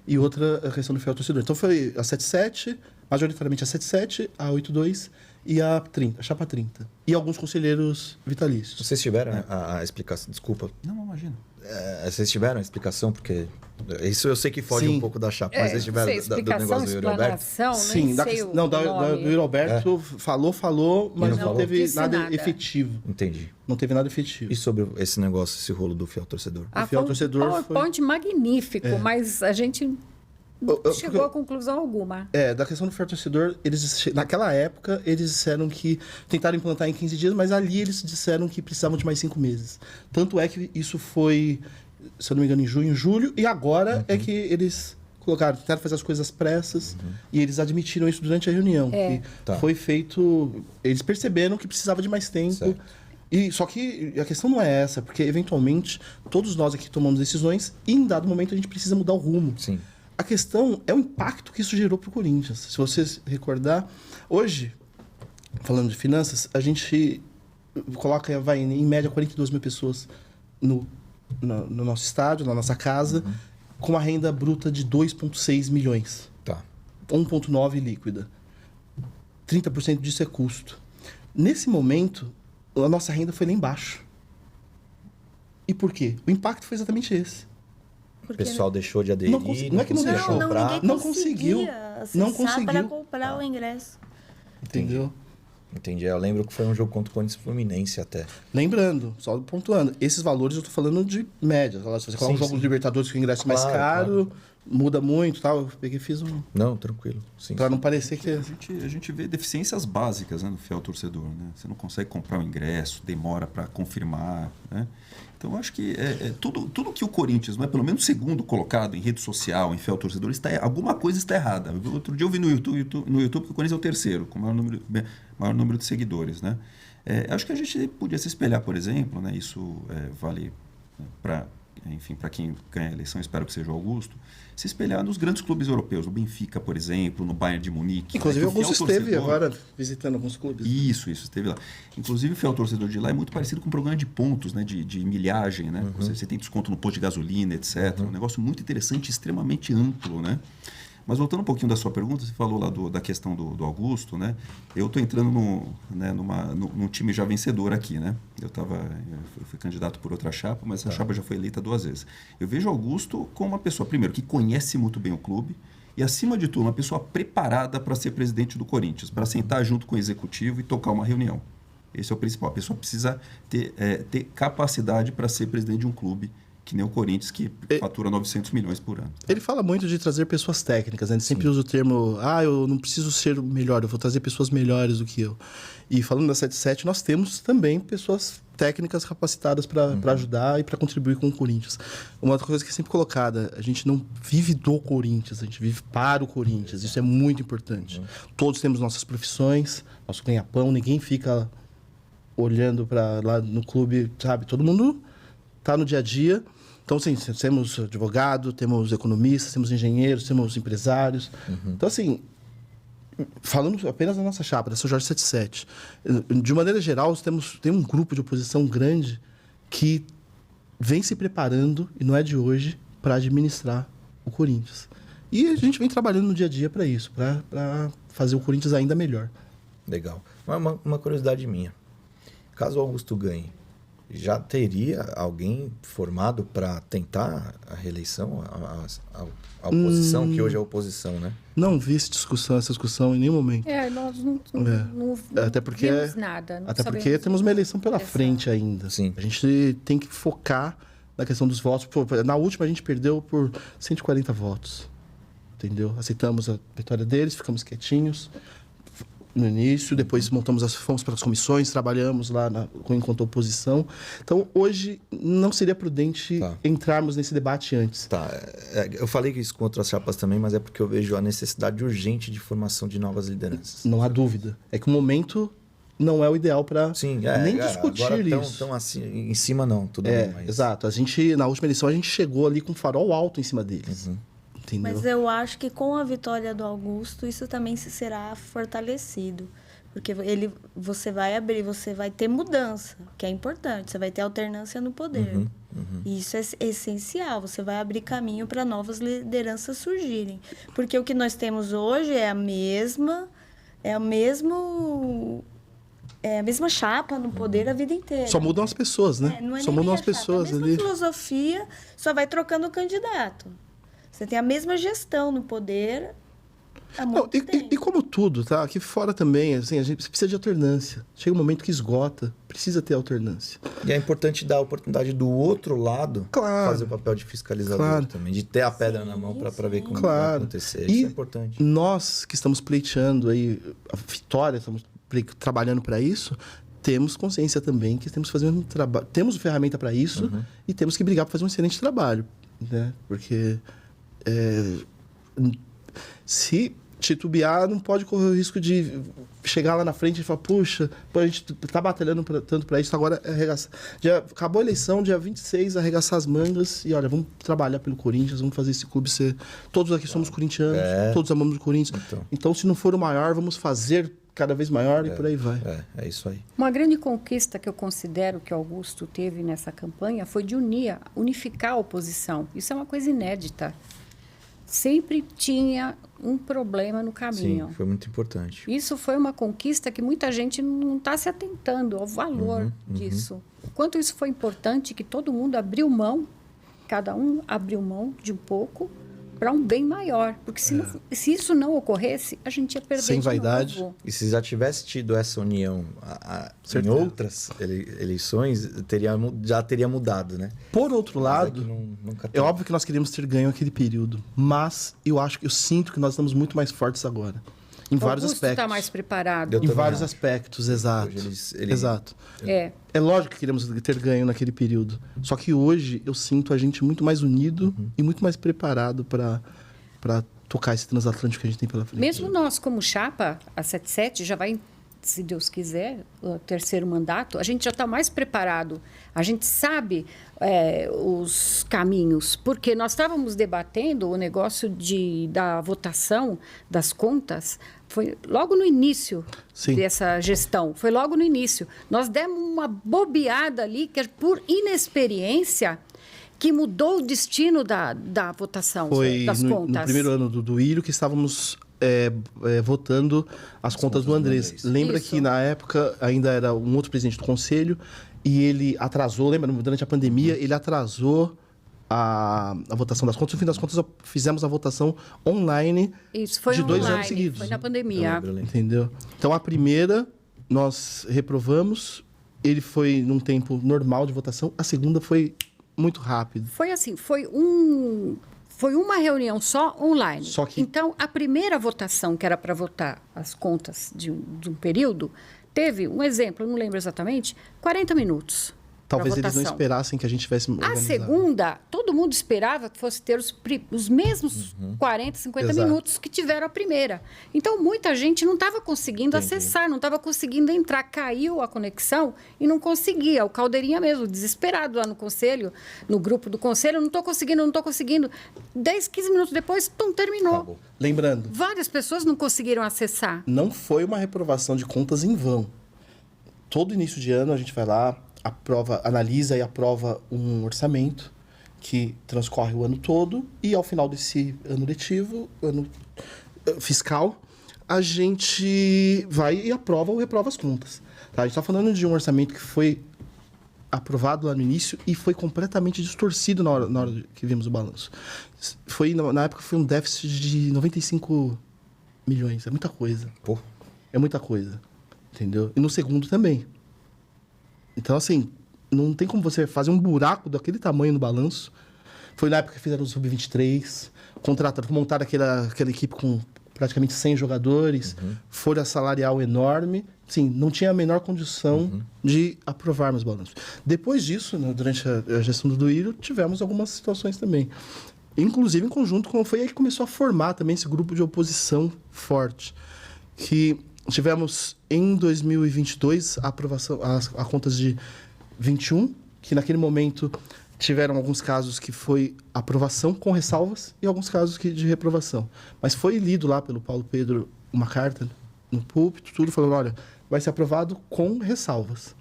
e outra a questão do fiel torcedor. Então, foi a 77, majoritariamente a 77, a 82 e a 30, a chapa 30. E alguns conselheiros vitalícios. Vocês tiveram a explicação? Desculpa. Não, imagina. Vocês tiveram a explicação? Porque isso eu sei que foge Sim. um pouco da chapa, mas vocês tiveram do negócio do Yuri Alberto? Sim, do Yuri Alberto falou, mas não teve nada efetivo. Entendi. Não teve nada efetivo. E sobre esse negócio, esse rolo do fiel torcedor? O fiel torcedor foi um PowerPoint magnífico, mas a gente não chegou a conclusão alguma. Da questão do fiel torcedor, naquela época, eles disseram que tentaram implantar em 15 dias, mas ali eles disseram que precisavam de mais 5 meses. Tanto é que isso foi, se eu não me engano, em junho, julho, e agora é que eles tentaram fazer as coisas pressas, e eles admitiram isso durante a reunião. Que foi feito... Eles perceberam que precisava de mais tempo. Certo. Só que a questão não é essa, porque eventualmente todos nós aqui tomamos decisões e em dado momento a gente precisa mudar o rumo. Sim. A questão é o impacto que isso gerou para o Corinthians. Se vocês recordar, hoje, falando de finanças, a gente vai em média 42 mil pessoas no nosso estádio, na nossa casa, com uma renda bruta de 2,6 milhões. Tá. 1,9 líquida. 30% disso é custo. Nesse momento, a nossa renda foi lá embaixo. E por quê? O impacto foi exatamente esse. O pessoal deixou de aderir, não é que não conseguiu deixou. comprar. ninguém Não conseguiu. Não conseguiu. para comprar o ingresso. Entendeu? Entendi. Eu lembro que foi um jogo contra o Corinthians Fluminense até. Lembrando, só pontuando, esses valores eu tô falando de média. Se você colocar um jogo de Libertadores que o ingresso é mais caro, muda muito e tal. Eu peguei e fiz um... Não, tranquilo. Sim. Pra não parecer que... A gente vê deficiências básicas, né, no fiel torcedor. Né? Você não consegue comprar o ingresso, demora para confirmar. Né? Então, eu acho que tudo que o Corinthians, pelo menos segundo colocado em rede social, em fiel torcedor, alguma coisa está errada. Outro dia eu vi no YouTube que o Corinthians é o terceiro, com o maior número de seguidores. Né? Acho que a gente podia se espelhar, por exemplo, né? Isso vale para quem ganha a eleição, espero que seja o Augusto, se espelhar nos grandes clubes europeus, no Benfica, por exemplo, no Bayern de Munique. Inclusive, o Augusto esteve agora visitando alguns clubes. Isso, esteve lá. Inclusive, o fiel torcedor de lá é muito parecido com um programa de pontos, né, de milhagem. Né? Você tem desconto no posto de gasolina, etc. Um negócio muito interessante, extremamente amplo. Né? Mas voltando um pouquinho da sua pergunta, você falou lá da questão do Augusto, né? Eu estou entrando num time já vencedor aqui, né? Eu fui candidato por outra chapa, mas essa chapa já foi eleita 2 vezes. Eu vejo o Augusto como uma pessoa, primeiro, que conhece muito bem o clube e, acima de tudo, uma pessoa preparada para ser presidente do Corinthians, para sentar junto com o executivo e tocar uma reunião. Esse é o principal. A pessoa precisa ter capacidade para ser presidente de um clube que nem o Corinthians, que fatura 900 milhões por ano. Ele fala muito de trazer pessoas técnicas, né? Ele sempre usa o termo, eu não preciso ser o melhor, eu vou trazer pessoas melhores do que eu. E falando da 77, nós temos também pessoas técnicas capacitadas para ajudar e para contribuir com o Corinthians. Uma outra coisa que é sempre colocada, a gente não vive do Corinthians, a gente vive para o Corinthians. Isso é muito importante. Todos temos nossas profissões, nosso ganha-pão, ninguém fica olhando para lá no clube, sabe? Todo mundo está no dia a dia. Então, assim, temos advogado, temos economistas, temos engenheiros, temos empresários. Então, assim, falando apenas da nossa chapa, da São Jorge 77, de maneira geral, tem um grupo de oposição grande que vem se preparando, e não é de hoje, para administrar o Corinthians. E a gente vem trabalhando no dia a dia para isso, para fazer o Corinthians ainda melhor. Legal. Uma curiosidade minha. Caso o Augusto ganhe, já teria alguém formado para tentar a reeleição, a oposição, que hoje é a oposição, né? Não vi essa discussão em nenhum momento. Nós não Até porque, vimos nada. Não até porque sabemos temos uma eleição pela frente ainda. Sim. A gente tem que focar na questão dos votos. Na última, a gente perdeu por 140 votos. Entendeu? Aceitamos a vitória deles, ficamos quietinhos no início, depois fomos para as comissões, trabalhamos lá enquanto oposição. Então, hoje, não seria prudente entrarmos nesse debate antes. Eu falei isso com outras chapas também, mas é porque eu vejo a necessidade urgente de formação de novas lideranças. Não há dúvida. É que o momento não é o ideal para nem discutir agora isso. Tão assim, em cima não, tudo bem. Mas... Exato. Na última eleição, a gente chegou ali com o farol alto em cima deles. Entendeu? Mas eu acho que com a vitória do Augusto, isso também se será fortalecido. Porque você vai abrir, você vai ter mudança, que é importante. Você vai ter alternância no poder. E isso é essencial. Você vai abrir caminho para novas lideranças surgirem. Porque o que nós temos hoje é a mesma chapa no poder a vida inteira. Só mudam as pessoas, né? Não é só nem mudam a as pessoas chapa, a ali. mesma filosofia, só vai trocando o candidato. Você tem a mesma gestão no poder há muito tempo. E como tudo, tá? Aqui fora também, assim, a gente precisa de alternância. Chega um momento que esgota, precisa ter alternância. E é importante dar a oportunidade do outro lado fazer o papel de fiscalizador também, de ter a pedra na mão para ver como vai acontecer. Isso é importante. Nós que estamos pleiteando aí a vitória, estamos trabalhando para isso, temos consciência também que temos que fazer um trabalho, temos ferramenta para isso e temos que brigar para fazer um excelente trabalho, né? Porque se titubear, não pode correr o risco de chegar lá na frente e falar, puxa, a gente tá batalhando tanto para isso, agora arregaçar. Acabou a eleição, dia 26, arregaçar as mangas e, olha, vamos trabalhar pelo Corinthians, vamos fazer esse clube ser... Todos aqui somos corintianos, todos amamos o Corinthians. Então, se não for o maior, vamos fazer cada vez maior e por aí vai. É isso aí. Uma grande conquista que eu considero que Augusto teve nessa campanha foi de unificar a oposição. Isso é uma coisa inédita. Sempre tinha um problema no caminho. Sim, foi muito importante. Isso foi uma conquista que muita gente não está se atentando ao valor disso. O quanto isso foi importante, que todo mundo abriu mão, cada um abriu mão de um pouco para um bem maior. Porque se isso não ocorresse, a gente ia perder sem vaidade. novo. E se já tivesse tido essa união em outras eleições, já teria mudado, né? Por outro lado, nunca é óbvio que nós queríamos ter ganho aquele período, mas eu sinto que nós estamos muito mais fortes agora. Em vários aspectos. Está mais preparado. Em vários aspectos, exato. Exato. É lógico que queríamos ter ganho naquele período. Só que hoje eu sinto a gente muito mais unido e muito mais preparado para tocar esse transatlântico que a gente tem pela frente. Mesmo nós, como chapa, a 77, já vai, se Deus quiser, o terceiro mandato, a gente já está mais preparado. A gente sabe os caminhos, porque nós estávamos debatendo o negócio da votação das contas, foi logo no início dessa gestão, foi logo no início. Nós demos uma bobeada ali, que por inexperiência, que mudou o destino da votação das contas. No primeiro ano do Írio que estávamos votando as contas do Andrés. Lembra que na época ainda era um outro presidente do conselho e ele atrasou, lembra, durante a pandemia, ele atrasou a votação das contas. No fim das contas, fizemos a votação online foi de 2 online, anos seguidos. Foi na pandemia. Entendeu? Então, a primeira, nós reprovamos. Ele foi num tempo normal de votação. A segunda foi muito rápido. Foi assim, foi uma reunião só online. Só que... Então, a primeira votação, que era para votar as contas de um período, teve, um exemplo, eu não lembro exatamente, 40 minutos. Talvez eles não esperassem que a gente tivesse organizado. A segunda, todo mundo esperava que fosse ter os mesmos 40, 50 Exato. minutos que tiveram a primeira. Então, muita gente não estava conseguindo acessar, não estava conseguindo entrar. Caiu a conexão e não conseguia. O Caldeirinha mesmo, desesperado lá no conselho, no grupo do conselho, não estou conseguindo. 10, 15 minutos depois, terminou. Acabou. Lembrando, Várias pessoas não conseguiram acessar. não foi uma reprovação de contas em vão. Todo início de ano a gente vai lá, analisa e aprova um orçamento que transcorre o ano todo e ao final desse ano letivo, ano fiscal, a gente vai e aprova ou reprova as contas. Tá? A gente está falando de um orçamento que foi aprovado lá no início e foi completamente distorcido na hora que vimos o balanço. Na época foi um déficit de 95 milhões. É muita coisa. Pô. É muita coisa. Entendeu? E no segundo também. Então, assim, não tem como você fazer um buraco daquele tamanho no balanço. Foi na época que fizeram o Sub-23, montaram aquela equipe com praticamente 100 jogadores, folha salarial enorme. Sim, não tinha a menor condição de aprovarmos balanços. Depois disso, né, durante a gestão do Duílio, tivemos algumas situações também. Inclusive, em conjunto, foi aí que começou a formar também esse grupo de oposição forte. Que tivemos, em 2022, a aprovação, a contas de 21, que naquele momento tiveram alguns casos que foi aprovação com ressalvas e alguns casos de reprovação. Mas foi lido lá pelo Paulo Pedro uma carta no púlpito, tudo falando, olha, vai ser aprovado com ressalvas.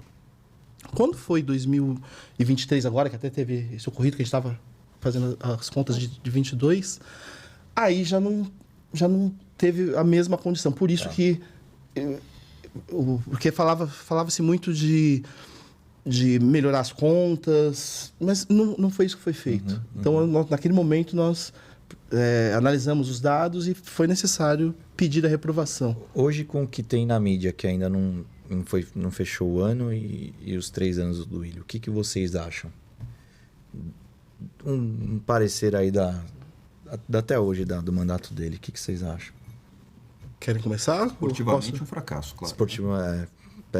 Quando foi 2023 agora, que até teve esse ocorrido que a gente estava fazendo as contas de 22, aí já não teve a mesma condição. Por isso que... Porque falava-se muito de melhorar as contas, mas não foi isso que foi feito. Então, naquele momento, nós analisamos os dados e foi necessário pedir a reprovação. Hoje, com o que tem na mídia, que ainda não fechou o ano e os 3 anos do Duílio, o que vocês acham? Um parecer aí até hoje do mandato dele, o que vocês acham? Querem começar? Esportivamente, um fracasso, claro. Esportivo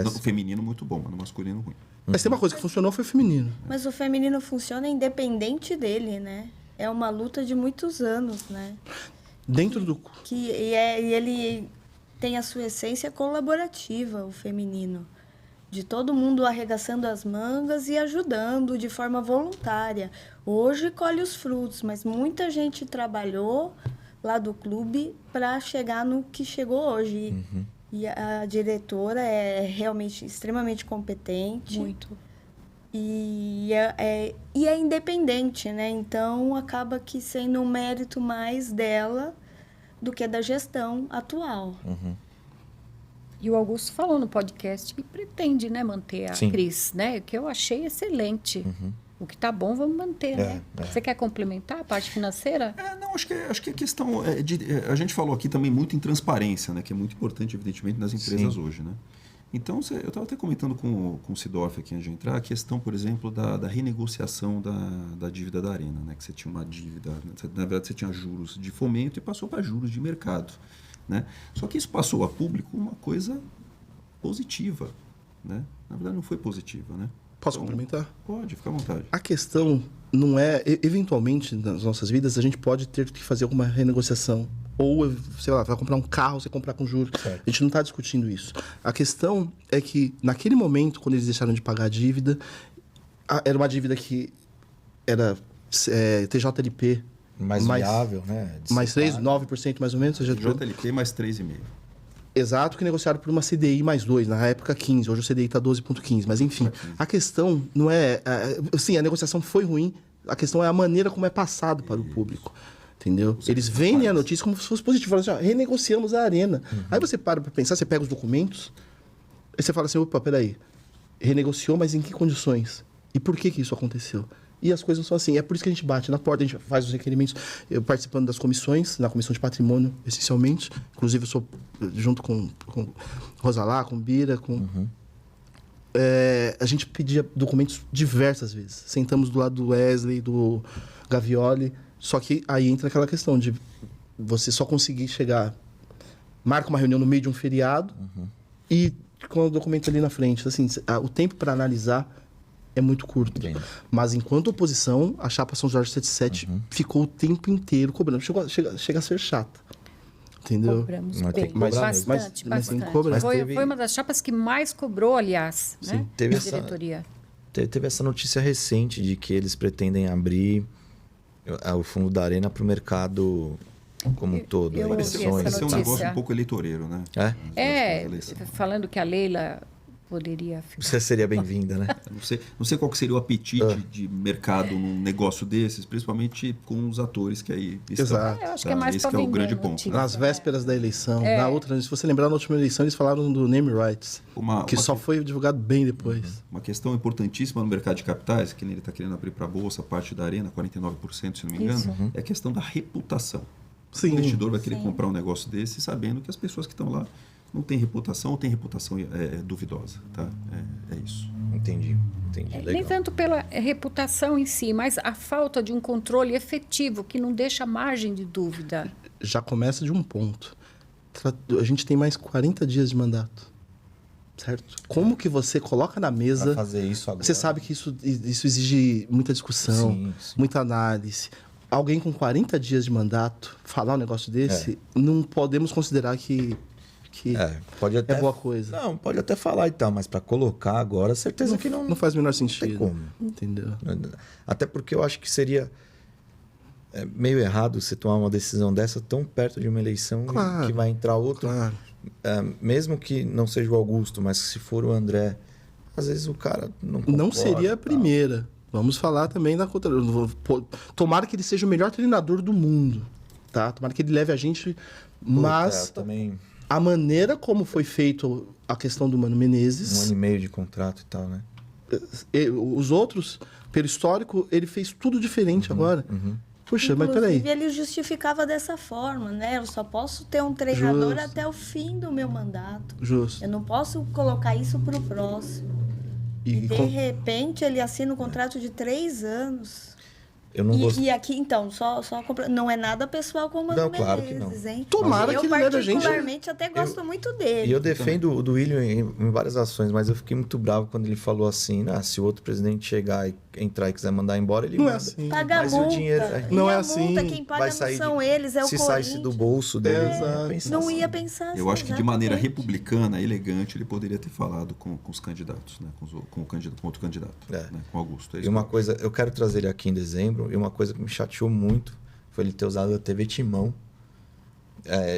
No feminino, muito bom, mas no masculino, ruim. Mas tem uma coisa que funcionou, foi o feminino. Mas o feminino funciona independente dele, né? É uma luta de muitos anos, né? Dentro do... E ele tem a sua essência colaborativa, o feminino. De todo mundo arregaçando as mangas e ajudando de forma voluntária. Hoje colhe os frutos, mas muita gente trabalhou lá do clube para chegar no que chegou hoje. E a diretora é realmente extremamente competente. Muito. E é independente, né? Então, acaba que sendo um mérito mais dela do que da gestão atual. E o Augusto falou no podcast que pretende, né, manter a Cris, né? Que eu achei excelente. O que está bom, vamos manter, né? Você quer complementar a parte financeira? Não, acho que a questão a gente falou aqui também muito em transparência, né? Que é muito importante, evidentemente, nas empresas hoje, né? Então, eu estava até comentando com o Sidorf aqui antes de entrar, a questão, por exemplo, da renegociação da dívida da Arena, né? Que você tinha uma dívida, na verdade, você tinha juros de fomento e passou para juros de mercado, né? Só que isso passou a público uma coisa positiva, né? Na verdade, não foi positiva, né? Posso complementar? Pode, fica à vontade. A questão não é... Eventualmente, nas nossas vidas, a gente pode ter que fazer alguma renegociação. Ou, sei lá, vai comprar um carro, você comprar com juros. Certo. A gente não está discutindo isso. A questão é que, naquele momento, quando eles deixaram de pagar a dívida, era uma dívida que era TJLP... Mais viável, né? Mais 3, 9% mais ou menos. TJLP mais 3,5%. Exato, que negociaram por uma CDI mais 2, na época 15, hoje o CDI está 12,15, mas enfim, a questão não é... Sim, a negociação foi ruim, a questão é a maneira como é passado para o público, entendeu? Eles vendem a notícia como se fosse positivo, falam assim, renegociamos a Arena. Aí você para pensar, você pega os documentos, aí você fala assim, opa, peraí, renegociou, mas em que condições? E por que isso aconteceu? E as coisas não são assim. É por isso que a gente bate na porta, a gente faz os requerimentos. Eu participando das comissões, na comissão de patrimônio, essencialmente. Inclusive, eu sou junto com Rosalá, com Bira, a gente pedia documentos diversas vezes. Sentamos do lado do Wesley, do Gavioli, só que aí entra aquela questão de você só conseguir chegar, marca uma reunião no meio de um feriado e com o documento ali na frente. Assim, o tempo para analisar é muito curto. Bem. Mas enquanto oposição, a chapa São Jorge 77 ficou o tempo inteiro cobrando. Chega a ser chata. Entendeu? Cobramos Mas tem bem, que cobrar bastante, mesmo. Mas tem que bastante. cobrar. Mas Foi, teve- foi uma das chapas que mais cobrou, aliás, né? Sim, teve A essa- diretoria. Teve essa notícia recente de que eles pretendem abrir o fundo da Arena para o mercado como um todo. eu ouvi essa eleições. Pareceu um notícia. negócio um pouco eleitoreiro, né? É? Falando que a Leila poderia ficar. Você seria bem-vinda, né? Não sei qual que seria o apetite de mercado num negócio desses, principalmente com os atores que aí estão. Exato. Eu acho que é mais Esse para que é o vender grande notícia, ponto. Nas vésperas da eleição. É. Na outra, se você lembrar, na última eleição, eles falaram do name rights. Que só foi divulgado bem depois. Uma questão importantíssima no mercado de capitais, que ele está querendo abrir para a Bolsa, parte da Arena, 49%, se não me engano, é a questão da reputação. Sim. O investidor vai querer comprar um negócio desse sabendo que as pessoas que estão lá não têm reputação ou têm reputação duvidosa. Tá? É isso. Entendi. Nem Legal. tanto pela reputação em si, mas a falta de um controle efetivo que não deixa margem de dúvida. Já começa de um ponto. A gente tem mais 40 dias de mandato. Certo? Como que você coloca na Pra mesa... fazer isso agora. Você sabe que isso exige muita discussão, Sim. muita análise. Alguém com 40 dias de mandato falar um negócio desse, não podemos considerar que Pode até, boa coisa. Não, pode até falar e tal, mas para colocar agora, certeza que não Não faz o menor tem sentido. como. Entendeu? Até porque eu acho que seria meio errado você tomar uma decisão dessa tão perto de uma eleição Claro. que vai entrar outro. Claro. Mesmo que não seja o Augusto, mas se for o André, às vezes o cara não concorda, Não seria a tal. primeira. Vamos falar também da contra. Tomara que ele seja o melhor treinador do mundo. Tá? Tomara que ele leve a gente. Mas eu também a maneira como foi feito a questão do Mano um Menezes, ano e meio de contrato e tal, né? os outros, pelo histórico, ele fez tudo diferente agora. Puxa, mas peraí. Inclusive, ele justificava dessa forma, né? Eu só posso ter um treinador Justo. até o fim do meu mandato. Justo. Eu não posso colocar isso para o próximo. E de repente ele assina um contrato de 3 anos. Eu não gosto. E aqui, então, não é nada pessoal com o Mano Não, claro que Menezes, não. hein? Tomara eu que ele leve a gente- particularmente até gosto muito dele. E eu defendo o do William em várias ações, mas eu fiquei muito bravo quando ele falou assim, se o outro presidente chegar e entrar e quiser mandar embora, ele Não é manda. assim. Paga a Mas o multa. dinheiro- E Não é a assim. multa, quem paga Vai não sair são de- eles, é o se Corinthians. saísse do bolso dele, Exato. pensar Não assim. ia pensar assim. Eu acho que de maneira exatamente. republicana, elegante, ele poderia ter falado com os candidatos, né? com outro candidato, né? Com Augusto. É isso E uma que eu- coisa, eu quero trazer ele aqui em dezembro, e uma coisa que me chateou muito foi ele ter usado a TV Timão.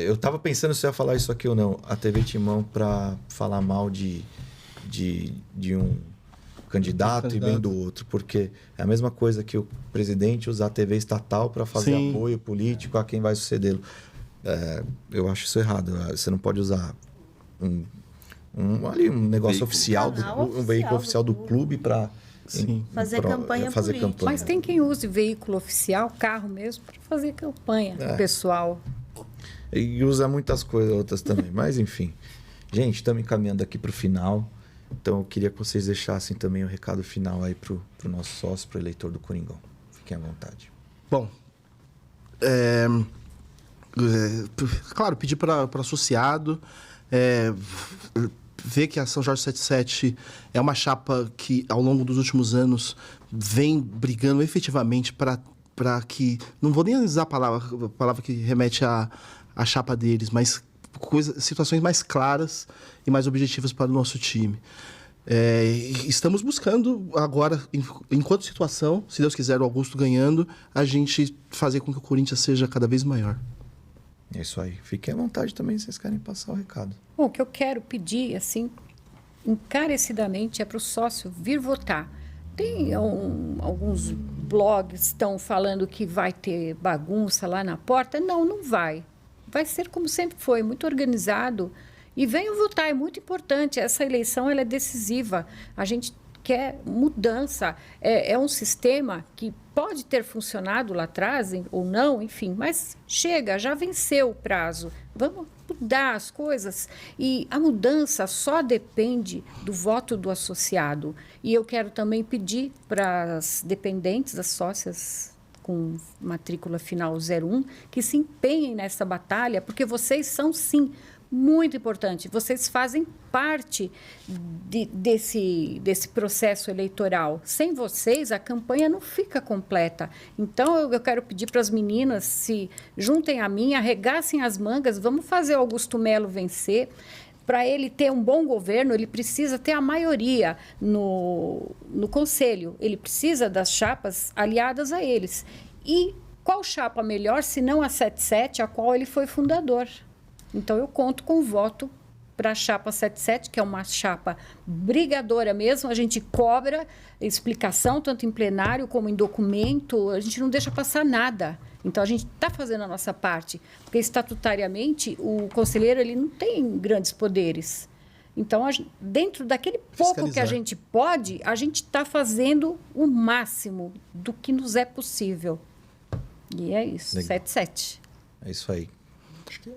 Eu tava pensando se eu ia falar isso aqui ou não. A TV Timão para falar mal de um candidato e bem do outro. Porque é a mesma coisa que o presidente usar a TV estatal para fazer Sim. apoio político a quem vai sucedê-lo. Eu acho isso errado. Você não pode usar um negócio Veículo. oficial, Canal um veículo oficial do clube para Sim. Fazer campanha política. Mas tem quem use veículo oficial, carro mesmo, para fazer campanha pessoal. E usa muitas coisas, outras também. Mas, enfim. Gente, estamos encaminhando aqui para o final. Então, eu queria que vocês deixassem também o recado final aí para o nosso sócio, para o eleitor do Coringão. Fiquem à vontade. Bom, claro, pedir para associado ver que a São Jorge 77 é uma chapa que, ao longo dos últimos anos, vem brigando efetivamente para que... Não vou nem usar a palavra que remete à chapa deles, mas situações mais claras e mais objetivas para o nosso time. Estamos buscando agora, enquanto situação, se Deus quiser, o Augusto ganhando, a gente fazer com que o Corinthians seja cada vez maior. É isso aí. Fiquem à vontade também se vocês querem passar o recado. Bom, o que eu quero pedir, assim, encarecidamente, é para o sócio vir votar. Tem alguns blogs que estão falando que vai ter bagunça lá na porta. Não, não vai. Vai ser como sempre foi, muito organizado. E venham votar, é muito importante. Essa eleição ela é decisiva. A gente quer mudança. É um sistema que pode ter funcionado lá atrás ou não, enfim, mas chega, já venceu o prazo. Vamos mudar as coisas. E a mudança só depende do voto do associado. E eu quero também pedir para as dependentes, as sócias com matrícula final 01, que se empenhem nessa batalha, porque vocês são, sim, muito importante. Vocês fazem parte desse processo eleitoral. Sem vocês, a campanha não fica completa. Então, eu quero pedir para as meninas se juntem a mim, arregassem as mangas, vamos fazer Augusto Melo vencer. Para ele ter um bom governo, ele precisa ter a maioria no conselho. Ele precisa das chapas aliadas a eles. E qual chapa melhor, se não a 77, a qual ele foi fundador? Então, eu conto com o voto para a chapa 77, que é uma chapa brigadora mesmo. A gente cobra explicação, tanto em plenário como em documento. A gente não deixa passar nada. Então, a gente está fazendo a nossa parte. Porque, estatutariamente, o conselheiro ele não tem grandes poderes. Então, dentro daquele pouco que a gente pode, a gente está fazendo o máximo do que nos é possível. E é isso, 77. É isso aí.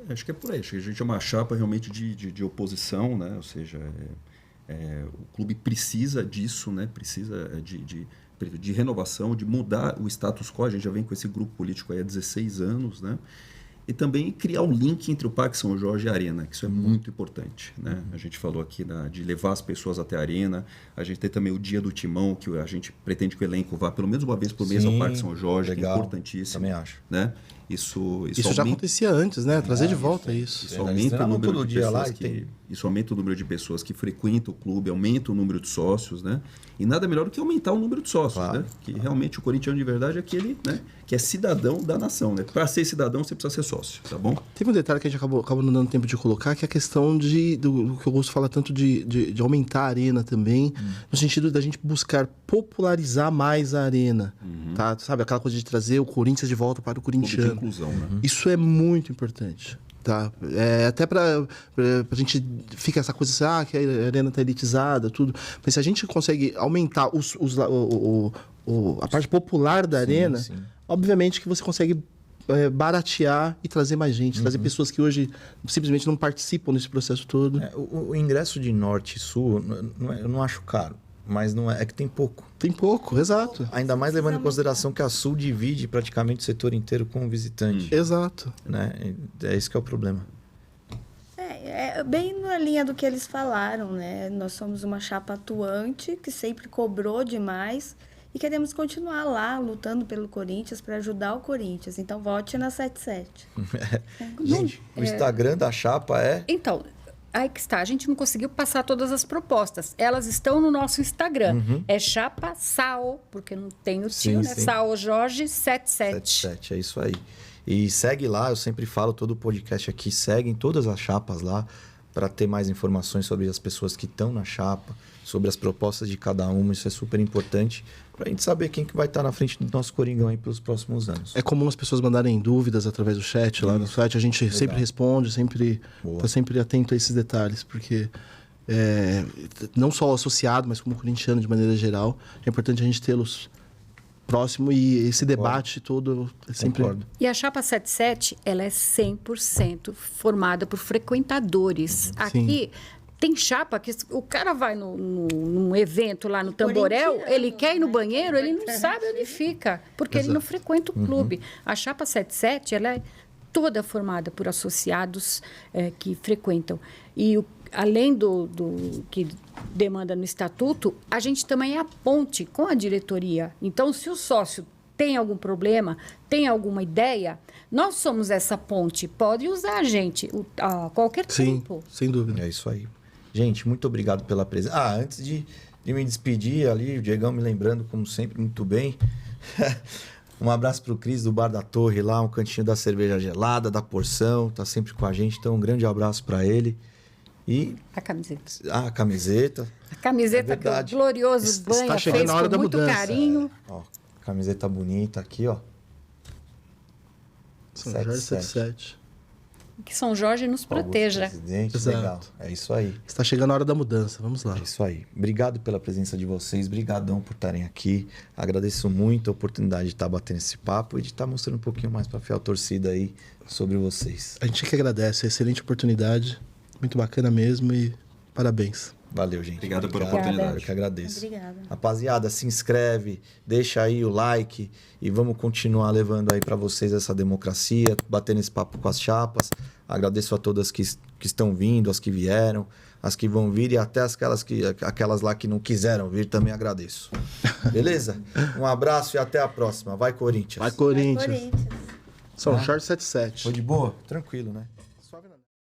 Acho que é por aí. Acho que a gente é uma chapa realmente de oposição, né? Ou seja, o clube precisa disso, né? Precisa de renovação, de mudar o status quo. A gente já vem com esse grupo político aí há 16 anos, né? E também criar um link entre o Parque São Jorge e a Arena, que isso é muito importante, né? A gente falou aqui de levar as pessoas até a Arena. A gente tem também o Dia do Timão, que a gente pretende que o elenco vá pelo menos uma vez por mês ao Parque São Jorge, legal, que é importantíssimo. Também acho. Né? Isso já acontecia antes, né? Trazer de volta isso. Isso aumenta o número de pessoas isso aumenta o número de pessoas que frequentam o clube, aumenta o número de sócios, né? E nada melhor do que aumentar o número de sócios, claro, né? Que realmente o corintiano de verdade é aquele, né, que é cidadão da nação, né? Para ser cidadão você precisa ser sócio, tá bom? Teve um detalhe que a gente acabou não dando tempo de colocar, que é a questão do que o Augusto fala tanto de aumentar a arena também, no sentido da gente buscar popularizar mais a arena, tá? Sabe, aquela coisa de trazer o Corinthians de volta para o corintiano. De inclusão, né? Isso é muito importante. Tá? Até pra gente fica essa coisa assim, que a arena tá elitizada, tudo. Mas se a gente consegue aumentar a parte popular da arena, obviamente que você consegue baratear e trazer mais gente, trazer pessoas que hoje simplesmente não participam desse processo todo. O ingresso de norte e sul, eu não acho caro. Mas não é que tem pouco. Tem pouco, exato. Ainda mais levando em consideração que a Sul divide praticamente o setor inteiro com o visitante. Exato. Né? É isso que é o problema. É bem na linha do que eles falaram, né? Nós somos uma chapa atuante que sempre cobrou demais e queremos continuar lá lutando pelo Corinthians para ajudar o Corinthians. Então, vote na 77. Gente, o Instagram da chapa é... Então... Aí que está, a gente não conseguiu passar todas as propostas. Elas estão no nosso Instagram. É Chapa Sao, porque não tem o tio, né? Sao Jorge 77. 77, é isso aí. E segue lá, eu sempre falo, todo o podcast aqui, seguem todas as chapas lá, para ter mais informações sobre as pessoas que estão na chapa, sobre as propostas de cada uma. Isso é super importante para a gente saber quem que vai estar na frente do nosso Coringão aí pelos próximos anos. É comum as pessoas mandarem dúvidas através do chat lá no site. A gente sempre responde, está sempre atento a esses detalhes, porque não só o associado, mas como corintiano de maneira geral, é importante a gente tê-los próximo e esse debate todo é sempre... Concordo. E a Chapa 77, ela é 100% formada por frequentadores. Aqui... Tem chapa que o cara vai num evento lá no Tamborel, ele quer ir no banheiro, ele não sabe onde fica, porque ele não frequenta o clube. A Chapa 77, ela é toda formada por associados que frequentam. E além do que demanda no estatuto, a gente também é a ponte com a diretoria. Então, se o sócio tem algum problema, tem alguma ideia, nós somos essa ponte. Pode usar a gente a qualquer tempo. Sim, sem dúvida. É isso aí. Gente, muito obrigado pela presença. Antes de me despedir ali, o Diegão me lembrando, como sempre, muito bem. Um abraço pro Cris do Bar da Torre lá, um cantinho da cerveja gelada, da porção, tá sempre com a gente. Então, um grande abraço para ele. E... A camiseta. A camiseta. A camiseta que o glorioso Banha fez na hora com da muito mudança. carinho. Camiseta bonita aqui, ó. São Jorge 77. Que São Jorge nos proteja. Presidente, Exato. legal. É isso aí. Está chegando a hora da mudança, vamos lá. É isso aí. Obrigado pela presença de vocês, brigadão por estarem aqui. Agradeço muito a oportunidade de estar batendo esse papo e de estar mostrando um pouquinho mais para a fiel torcida aí sobre vocês. A gente que agradece, excelente oportunidade, muito bacana mesmo e parabéns. Valeu, gente. Obrigado pela Obrigado. oportunidade. Eu que agradeço. Obrigada. Rapaziada, se inscreve, deixa aí o like e vamos continuar levando aí para vocês essa democracia, batendo esse papo com as chapas. Agradeço a todas que estão vindo, as que vieram, as que vão vir e até aquelas lá que não quiseram vir também agradeço. Beleza? Um abraço e até a próxima. Vai, Corinthians. Vai, Corinthians. Corinthians. São Jorge 77. Foi de boa? Tranquilo, né?